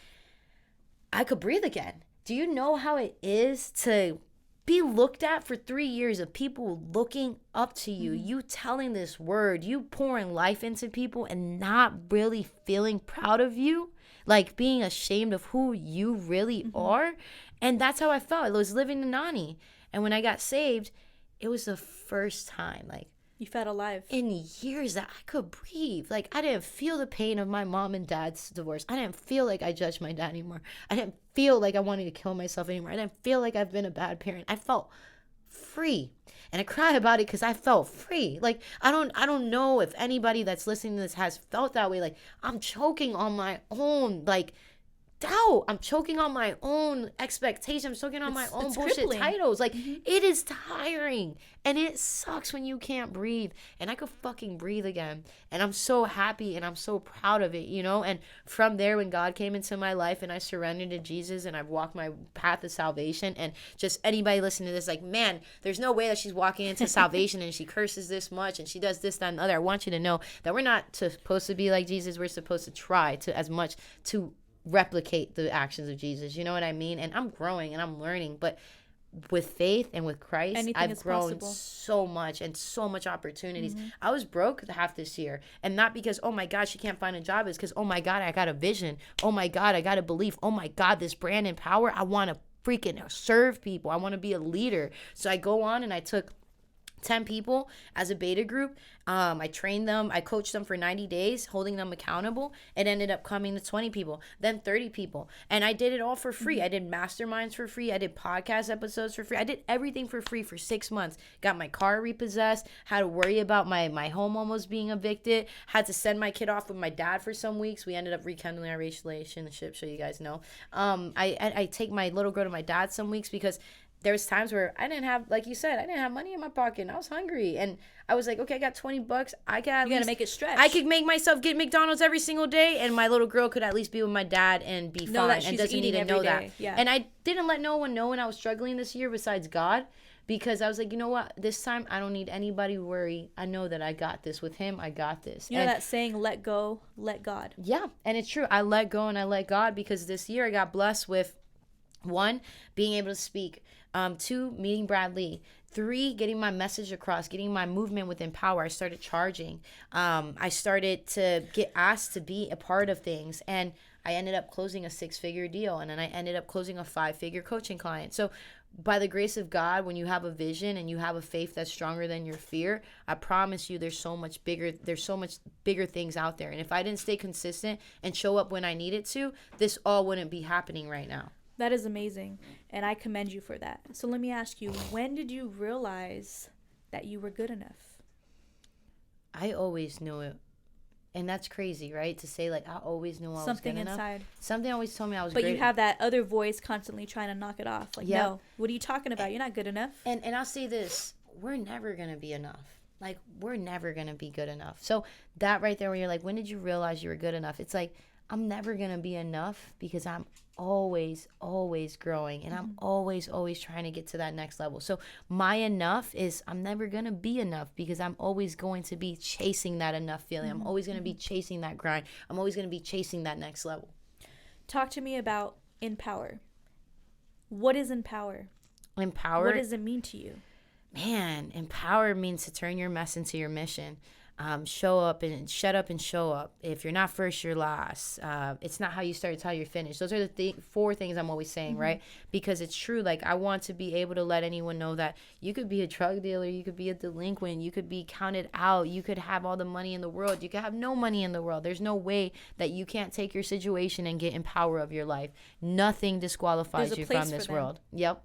I could breathe again. Do you know how it is to be looked at for 3 years of people looking up to you, you telling this word, you pouring life into people and not really feeling proud of you, like being ashamed of who you really are? And that's how I felt. I was living in Nani. And when I got saved, it was the first time, like, you felt alive. In years that I could breathe. Like, I didn't feel the pain of my mom and dad's divorce. I didn't feel like I judged my dad anymore. I didn't feel like I wanted to kill myself anymore. I didn't feel like I've been a bad parent. I felt free. And I cry about it because I felt free. Like, I don't know if anybody that's listening to this has felt that way. Like, I'm choking on my own, like, doubt. I'm choking on my own expectations. I'm choking on my own bullshit crippling titles. Like, it is tiring. And it sucks when you can't breathe. And I could fucking breathe again. And I'm so happy and I'm so proud of it, you know? And from there, when God came into my life and I surrendered to Jesus and I've walked my path of salvation, and just anybody listening to this, like, man, there's no way that she's walking into salvation and she curses this much and she does this, that, and the other. I want you to know that we're not supposed to be like Jesus. We're supposed to try to as much to replicate the actions of Jesus. You know what I mean? And I'm growing and I'm learning, but with faith and with Christ, I've grown so much and so much opportunities. I was broke half this year, and not because, oh my God, she can't find a job. It's because, oh my God, I got a vision. Oh my God, I got a belief. Oh my God, this brand and power, I want to freaking serve people. I want to be a leader. So I go on and I took 10 people as a beta group. I trained them. I coached them for 90 days, holding them accountable. It ended up coming to 20 people, then 30 people. And I did it all for free. I did masterminds for free. I did podcast episodes for free. I did everything for free for 6 months. Got my car repossessed. Had to worry about my home almost being evicted. Had to send my kid off with my dad for some weeks. We ended up rekindling our relationship, so you guys know. I take my little girl to my dad some weeks because there's times where I didn't have, like you said, I didn't have money in my pocket and I was hungry. And I was like, okay, I got $20. I got, you gotta make it stretch. I could make myself get McDonald's every single day, and my little girl could at least be with my dad and be fine and doesn't need to know that. Yeah. And I didn't let no one know when I was struggling this year besides God, because I was like, you know what? This time I don't need anybody to worry. I know that I got this with him. I got this. You know that saying, let go, let God. Yeah. And it's true. I let go and I let God, because this year I got blessed with, 1, being able to speak. 2, meeting Brad Lee. 3, getting my message across, getting my movement with InPower. I started charging. I started to get asked to be a part of things. And I ended up closing a 6-figure deal. And then I ended up closing a 5-figure coaching client. So by the grace of God, when you have a vision and you have a faith that's stronger than your fear, I promise you there's so much bigger things out there. And if I didn't stay consistent and show up when I needed to, this all wouldn't be happening right now. That is amazing, and I commend you for that. So let me ask you, when did you realize that you were good enough? I always knew it. And that's crazy, right? To say, like, I always knew I was Something good enough. inside. Something always told me I was But great. you have that other voice constantly trying to knock it off. Like, no, what are you talking about? You're not good enough. And I'll say this, we're never going to be enough. Like, we're never going to be good enough. So that right there, when you're like, when did you realize you were good enough? It's like, I'm never going to be enough because I'm always growing, and I'm always trying to get to that next level. So my enough is, I'm never going to be enough because I'm always going to be chasing that enough feeling. I'm always going to be chasing that grind. I'm always going to be chasing that next level. Talk to me about InPower. What is InPower? InPower. What does it mean to you? Man, empower means to turn your mess into your mission. Show up and shut up and show up. If you're not first, you're last. It's not how you start, it's how you're finished. Those are the 4 things I'm always saying, right? Because it's true. Like, I want to be able to let anyone know that you could be a drug dealer, you could be a delinquent, you could be counted out, you could have all the money in the world, you could have no money in the world. There's no way that you can't take your situation and get in power of your life. Nothing disqualifies you from this world. Yep.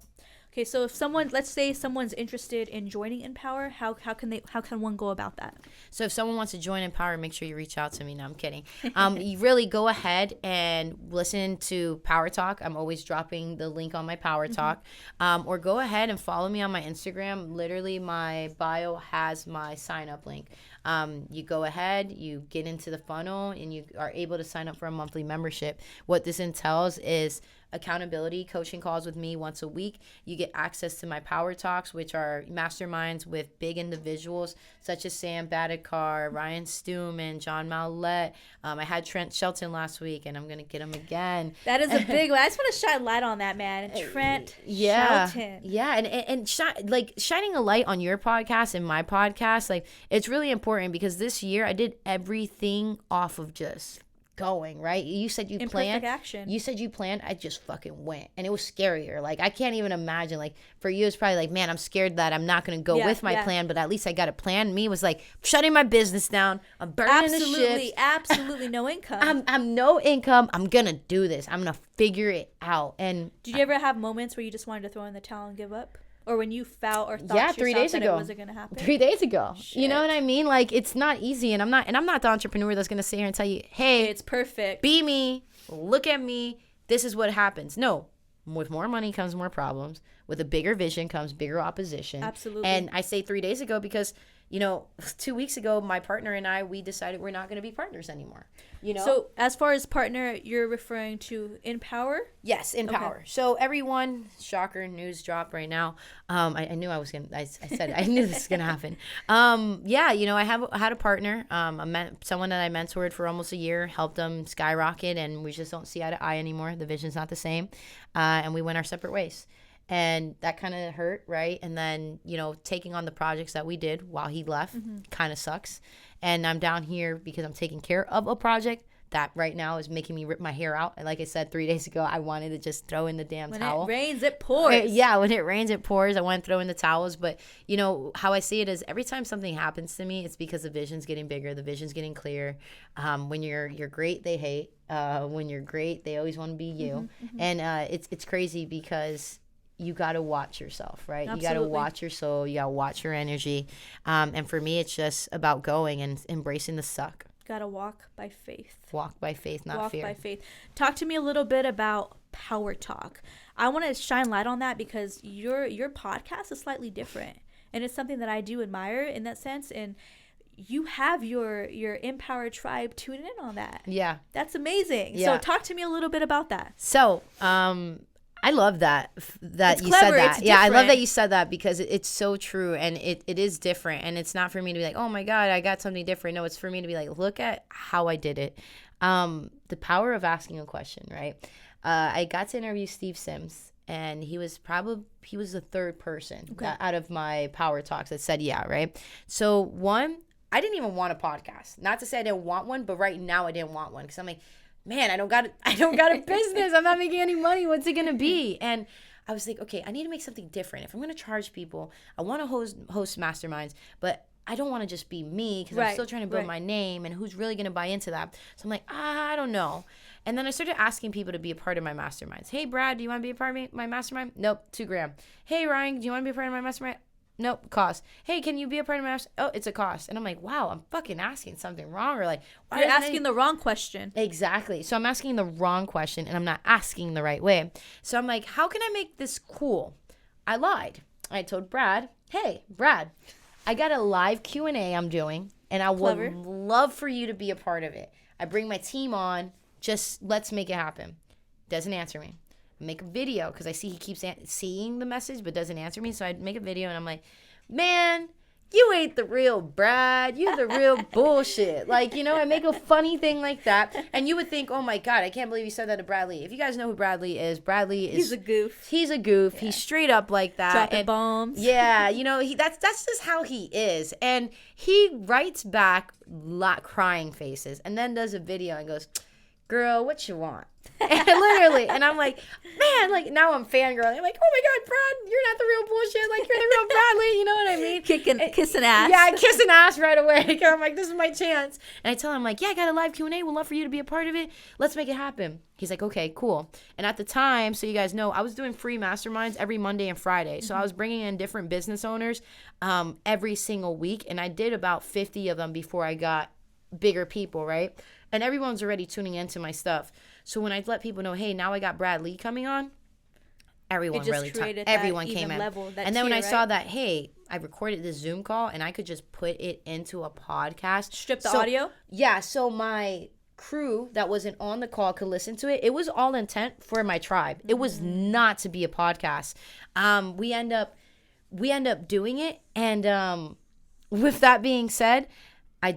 Okay, so if let's say someone's interested in joining InPower, how can one go about that? So if someone wants to join InPower, make sure you reach out to me. No, I'm kidding. You really go ahead and listen to Power Talk. I'm always dropping the link on my Power Talk. Or go ahead and follow me on my Instagram. Literally, my bio has my sign up link. You go ahead, you get into the funnel, and you are able to sign up for a monthly membership. What this entails is accountability coaching calls with me once a week. You get access to my Power Talks, which are masterminds with big individuals such as Sam Badikar, Ryan Stewman, John Mallette. I had Trent Shelton last week, and I'm going to get him again. That is a big one. I just want to shine light on that, man. Trent Shelton. Yeah, and shining a light on your podcast and my podcast, like, it's really important because this year I did everything off of just going, right? You said you planned. Action. You said you planned. I just fucking went, and it was scarier. Like, I can't even imagine. Like, for you, it's probably like, man, I'm scared that I'm not going to go with my plan, but at least I got a plan. Me was like, shutting my business down. I'm burning the ships. Absolutely no income. I'm no income. I'm gonna do this. I'm gonna figure it out. And did you ever have moments where you just wanted to throw in the towel and give up? Or when you felt or thought 3 days ago. It wasn't going to happen? 3 days ago. Shit. You know what I mean? Like, it's not easy. And I'm not the entrepreneur that's going to sit here and tell you, hey, it's perfect. Be me. Look at me. This is what happens. No. With more money comes more problems. With a bigger vision comes bigger opposition. Absolutely. And I say 3 days ago because, 2 weeks ago, my partner and I, we decided we're not going to be partners anymore. So as far as partner, you're referring to InPower? Yes, InPower. Okay. So everyone, shocker, news drop right now. I knew I was going to, I said, I knew this was going to happen. I had a partner, someone that I mentored for almost a year, helped them skyrocket, and we just don't see eye to eye anymore. The vision's not the same. And we went our separate ways. And that kind of hurt, right? And then, taking on the projects that we did while he left kind of sucks. And I'm down here because I'm taking care of a project that right now is making me rip my hair out. And like I said 3 days ago, I wanted to just throw in the damn towel. When it rains, it pours. When it rains, it pours. I want to throw in the towels. But, how I see it is every time something happens to me, it's because the vision's getting bigger. The vision's getting clear. When you're great, they hate. When you're great, they always want to be you. And it's crazy because you got to watch yourself, right? Absolutely. You got to watch your soul. You got to watch your energy. And for me, it's just about going and embracing the suck. Got to walk by faith. Walk by faith, not fear. Walk by faith. Talk to me a little bit about Power Talk. I want to shine light on that because your podcast is slightly different. And it's something that I do admire in that sense. And you have your InPower tribe tuning in on that. Yeah. That's amazing. Yeah. So talk to me a little bit about that. So, I love that it's you clever. said that. It's yeah, I love different. that you said that because it's so true, and it is different. And it's not for me to be like, oh my God, I got something different. No, it's for me to be like, look at how I did it. The power of asking a question, right? I got to interview Steve Sims, and he was the third person out of my Power Talks that said yeah, right? So one, I didn't even want a podcast. Not to say I didn't want one, but right now I didn't want one because I'm like, man, I don't got a business. I'm not making any money. What's it gonna be? And I was like, okay, I need to make something different. If I'm gonna charge people, I want to host masterminds, but I don't want to just be me because I'm still trying to build my name. And who's really gonna buy into that? So I'm like, I don't know. And then I started asking people to be a part of my masterminds. Hey, Brad, do you want to be a part of my mastermind? Nope, $2,000. Hey, Ryan, do you want to be a part of my mastermind? Nope, cost. Hey, can you be a part of my house? Oh, it's a cost. And I'm like, wow, I'm fucking asking something wrong. Or like, why You're asking the wrong question. Exactly. So I'm asking the wrong question and I'm not asking the right way. So I'm like, how can I make this cool? I lied. I told Brad, hey, Brad, I got a live Q&A I'm doing and I would love for you to be a part of it. I bring my team on. Just let's make it happen. Doesn't answer me. Make a video because I see he keeps seeing the message but doesn't answer me. So I make a video and I'm like, man, you ain't the real Brad. You the real bullshit. Like, you know, I make a funny thing like that. And you would think, oh my God, I can't believe you said that to Bradley. If you guys know who Bradley is he's a goof. He's a goof. Yeah. He's straight up like that. Dropping bombs. Yeah, you know, that's just how he is. And he writes back crying faces and then does a video and goes, girl, what you want? And literally, and I'm like, man, like now I'm fangirling. I'm like, oh my God, Brad, you're not the real bullshit. Like you're the real Bradley. You know what I mean? Kissing ass. Yeah, kissing ass right away. I'm like, this is my chance. And I tell him like, yeah, I got a live Q&A. We'd love for you to be a part of it. Let's make it happen. He's like, okay, cool. And at the time, so you guys know, I was doing free masterminds every Monday and Friday. So I was bringing in different business owners every single week. And I did about 50 of them before I got bigger people, right? And everyone's already tuning into my stuff. So when I let people know, hey, now I got Brad Lee coming on, everyone came in. And then when I saw that, hey, I recorded this Zoom call and I could just put it into a podcast. Strip the audio? Yeah. So my crew that wasn't on the call could listen to it. It was all intent for my tribe. It was not to be a podcast. We end up doing it. And with that being said, I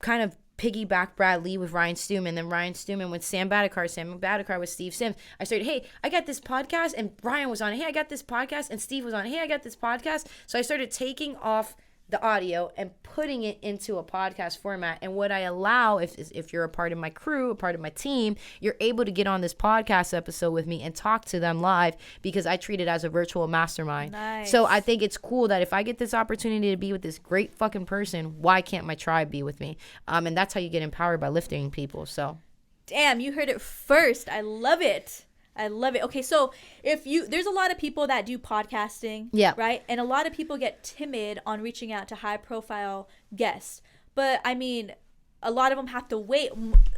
kind of piggyback Brad Lee with Ryan Stewman, then Ryan Stewman with Sam Badekar with Steve Sims. I started, hey, I got this podcast, and Brian was on it. Hey, I got this podcast, and Steve was on it. Hey, I got this podcast. So I started taking off the audio and putting it into a podcast format. And what I allow, if you're a part of my crew, a part of my team, you're able to get on this podcast episode with me and talk to them live because I treat it as a virtual mastermind. Nice. So I think it's cool that if I get this opportunity to be with this great fucking person, why can't my tribe be with me? And that's how you get empowered, by lifting people. So, damn, you heard it first. I love it. Okay, so there's a lot of people that do podcasting, yeah, right? And a lot of people get timid on reaching out to high profile guests. But I mean, a lot of them have to wait.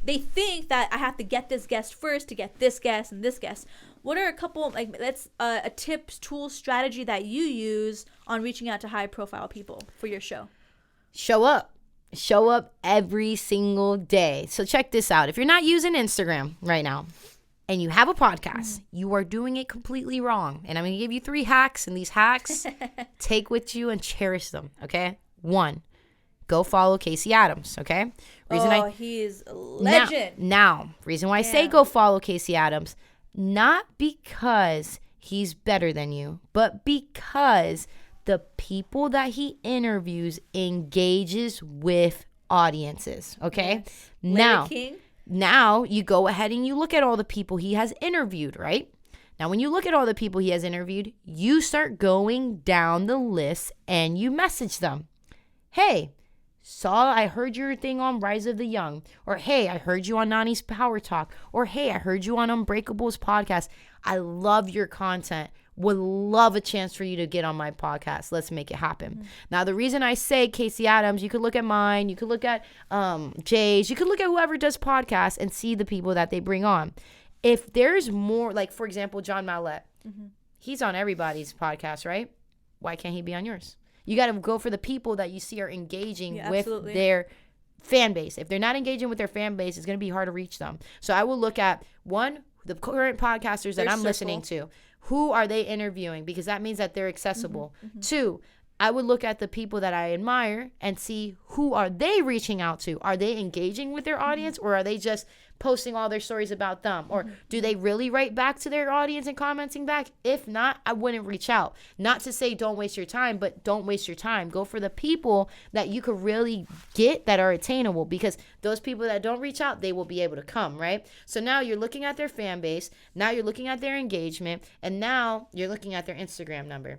They think that I have to get this guest first to get this guest and this guest. What are a couple, like, that's a tips, tool, strategy that you use on reaching out to high profile people for your show? Show up every single day. So check this out. If you're not using Instagram right now, and you have a podcast, you are doing it completely wrong. And I'm going to give you 3 hacks, and these hacks, take with you and cherish them, okay? 1, go follow Casey Adams, okay? He's a legend. Now, reason why I say go follow Casey Adams, not because he's better than you, but because the people that he interviews engages with audiences, okay? Yes. Now you go ahead and you look at all the people he has interviewed, right? Now, when you look at all the people he has interviewed, you start going down the list and you message them. Hey, I heard your thing on Rise of the Young. Or, hey, I heard you on Nani's Power Talk. Or, hey, I heard you on Unbreakables podcast. I love your content. Would love a chance for you to get on my podcast. Let's make it happen. Now, the reason I say Casey Adams, you could look at mine, you could look at Jay's, you could look at whoever does podcasts and see the people that they bring on. If there's more, like, for example, John Mallette, he's on everybody's podcast, right? Why can't he be on yours? You got to go for the people that you see are engaging with their fan base. If they're not engaging with their fan base, it's going to be hard to reach them. So I will look at, 1, the current podcasters that I'm listening to. Who are they interviewing? Because that means that they're accessible. 2, I would look at the people that I admire and see who are they reaching out to. Are they engaging with their audience, or are they just posting all their stories about them? Or do they really write back to their audience and commenting back? If not, I wouldn't reach out. Not to say don't waste your time, but don't waste your time. Go for the people that you could really get that are attainable, because those people that don't reach out, they will be able to come, right? So now you're looking at their fan base. Now you're looking at their engagement. And now you're looking at their Instagram number.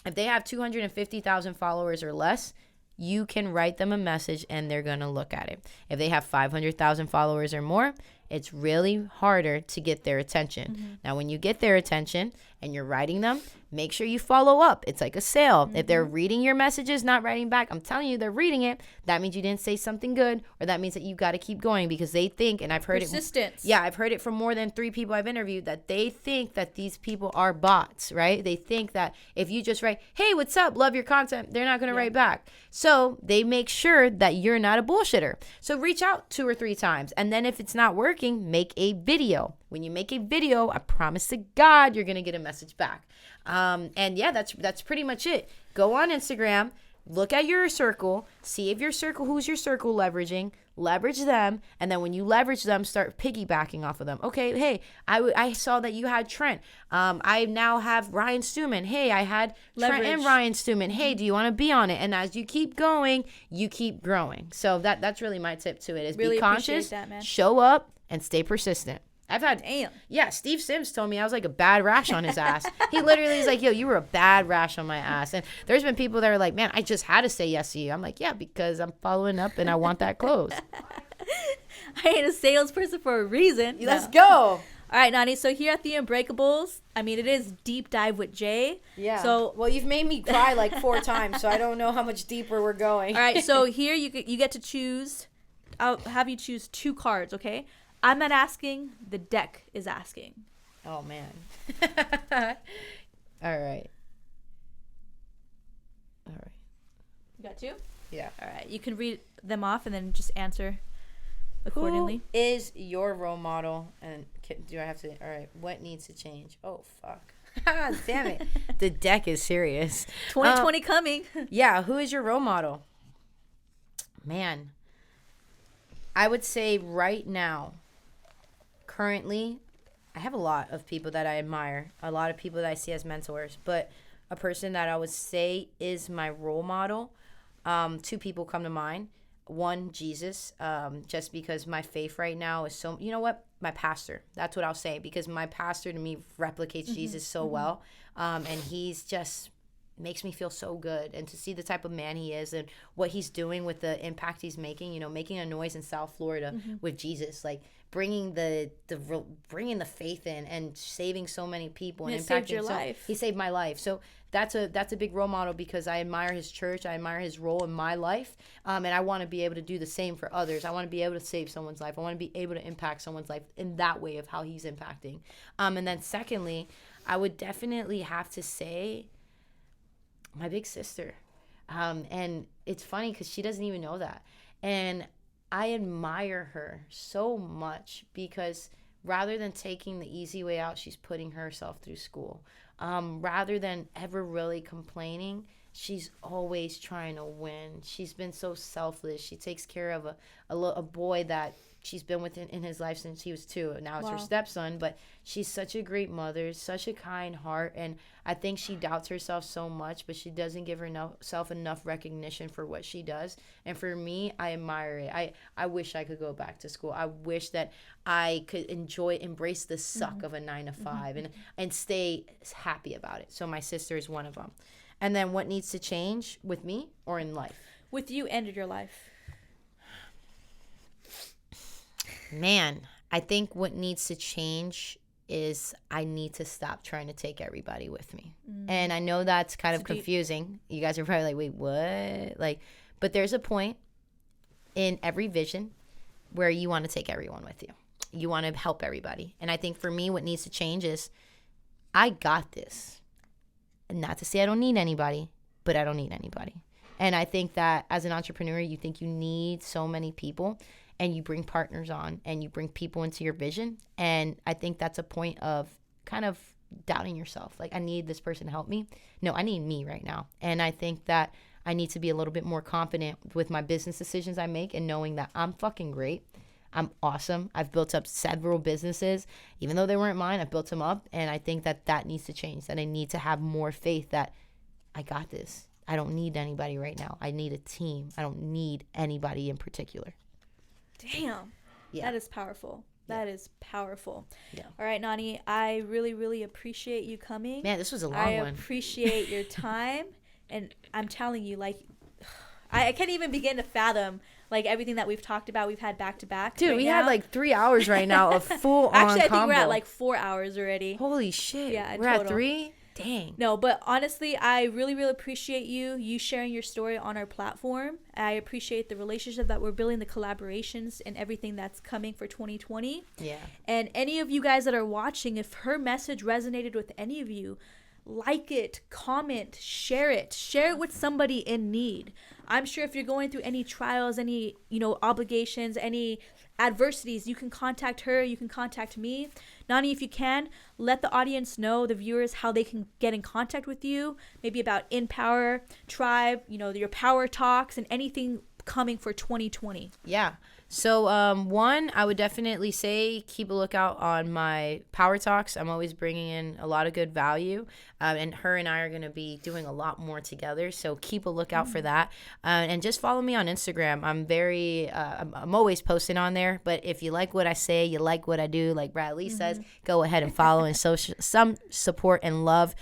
If they have 250,000 followers or less, you can write them a message and they're going to look at it. If they have 500,000 followers or more, it's really harder to get their attention. Now, when you get their attention and you're writing them, make sure you follow up. It's like a sale. If they're reading your messages, not writing back, I'm telling you, they're reading it. That means you didn't say something good, or that means that you got to keep going, because they think, and I've heard Persistence. Yeah, I've heard it from more than 3 people I've interviewed, that they think that these people are bots, right? They think that if you just write, hey, what's up? Love your content, they're not going to write back. So they make sure that you're not a bullshitter. So reach out 2 or 3 times. And then if it's not working, make a video. When you make a video, I promise to God, you're going to get a message back. And yeah, that's pretty much it. Go on Instagram, look at your circle, see if your circle, who's your circle leveraging, leverage them. And then when you leverage them, start piggybacking off of them. Okay, hey, I saw that you had Trent. I now have Ryan Stewman. Hey, I had Trent and Ryan Stewman. Hey, do you want to be on it? And as you keep going, you keep growing. So that's really my tip to it, is really be conscious, show up, and stay persistent. I've had, Steve Sims told me I was like a bad rash on his ass. He literally is like, yo, you were a bad rash on my ass. And there's been people that are like, man, I just had to say yes to you. I'm like, yeah, because I'm following up and I want that close. I ain't a salesperson for a reason. Let's go. All right, Nani. So here at the Unbreakables, I mean, it is deep dive with Jay. Yeah. So, well, you've made me cry like 4 times, so I don't know how much deeper we're going. All right. So here you get to choose. I'll have you choose 2 cards. Okay. I'm not asking. The deck is asking. Oh, man. All right. You got 2? Yeah. All right. You can read them off and then just answer accordingly. Who is your role model? And do I have to? All right. What needs to change? Oh, fuck. Damn it. The deck is serious. 2020 coming. Yeah. Who is your role model? Man. I would say right now, currently, I have a lot of people that I admire, a lot of people that I see as mentors, but a person that I would say is my role model, 2 people come to mind. One, Jesus, just because my faith right now is so, you know what? My pastor, that's what I'll say, because my pastor to me replicates Jesus so well. And he's just makes me feel so good, and to see the type of man he is and what he's doing with the impact he's making, you know, making a noise in South Florida with Jesus, like bringing the faith in and saving so many people and impacting saved your life. He saved my life. So that's a big role model, because I admire his church, I admire his role in my life, and I want to be able to do the same for others. I want to be able to save someone's life. I want to be able to impact someone's life in that way of how he's impacting. And then secondly, I would definitely have to say my big sister. And it's funny because she doesn't even know that. And I admire her so much, because rather than taking the easy way out, she's putting herself through school. Rather than ever really complaining, she's always trying to win. She's been so selfless. She takes care of a boy that she's been with in his life since he was 2. Now it's her stepson, but she's such a great mother, such a kind heart, and I think she doubts herself so much, but she doesn't give herself enough recognition for what she does. And for me, I admire it. I wish I could go back to school. I wish that I could embrace the suck of a 9 to 5 and stay happy about it. So my sister is one of them. And then what needs to change with me or in life? With you and in your life. Man, I think what needs to change is I need to stop trying to take everybody with me. And I know that's kind of confusing. You guys are probably like, wait, what? Like, but there's a point in every vision where you want to take everyone with you. You want to help everybody. And I think for me, what needs to change is I got this. And not to say I don't need anybody, but I don't need anybody. And I think that as an entrepreneur, you think you need so many people, and you bring partners on and you bring people into your vision. And I think that's a point of kind of doubting yourself. Like, I need this person to help me. No, I need me right now. And I think that I need to be a little bit more confident with my business decisions I make, and knowing that I'm fucking great. I'm awesome. I've built up several businesses. Even though they weren't mine, I've built them up. And I think that that needs to change, that I need to have more faith that I got this. I don't need anybody right now. I need a team. I don't need anybody in particular. Damn. Yeah. That is powerful. That is powerful. Yeah. All right, Nani, I really, really appreciate you coming. Man, this was a long one. I appreciate your time. And I'm telling you, like, I can't even begin to fathom like everything that we've talked about, we've had back to back. Dude, we had like 3 hours right now of full on Actually, I think combo. we're at like 4 hours already. Holy shit. Yeah, we're total. at 3? Dang. No, but honestly, I really, really appreciate you sharing your story on our platform. I appreciate the relationship that we're building, the collaborations, and everything that's coming for 2020. Yeah. And any of you guys that are watching, if her message resonated with any of you, like it, comment, share it with somebody in need. I'm sure if you're going through any trials, any, obligations, any adversities, you can contact her, you can contact me. Nani, if you can, let the audience know, the viewers, how they can get in contact with you, maybe about InPowerTribe, your power talks and anything coming for 2020. Yeah. So, one, I would definitely say keep a lookout on my Power Talks. I'm always bringing in a lot of good value, and her and I are going to be doing a lot more together. So keep a lookout for that, and just follow me on Instagram. I'm always posting on there. But if you like what I say, you like what I do, like Bradley says, go ahead and follow and some support and love.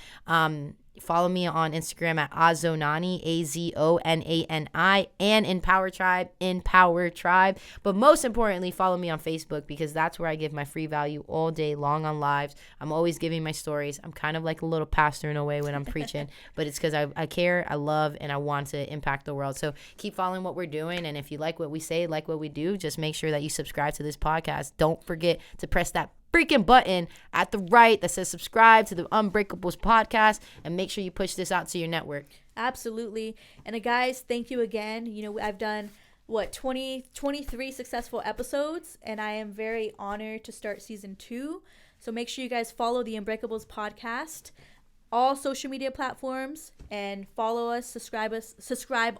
Follow me on Instagram at Azonani, AZONANI, and InPowerTribe. But most importantly, follow me on Facebook, because that's where I give my free value all day long on lives. I'm always giving my stories. I'm kind of like a little pastor in a way when I'm preaching, but it's because I care, I love, and I want to impact the world. So keep following what we're doing. And if you like what we say, like what we do, just make sure that you subscribe to this podcast. Don't forget to press that freaking button at the right that says subscribe to the Unbreakables podcast, and make sure you push this out to your network. Absolutely. And guys, thank you again. I've done 23 successful episodes, and I am very honored to start season 2. So make sure you guys follow the Unbreakables podcast, all social media platforms, and follow us, subscribe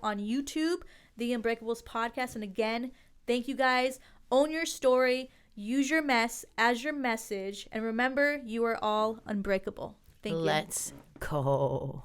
on YouTube, the Unbreakables podcast. And again, thank you guys. Own your story. Use your mess as your message. And remember, you are all unbreakable. Thank you. Let's go.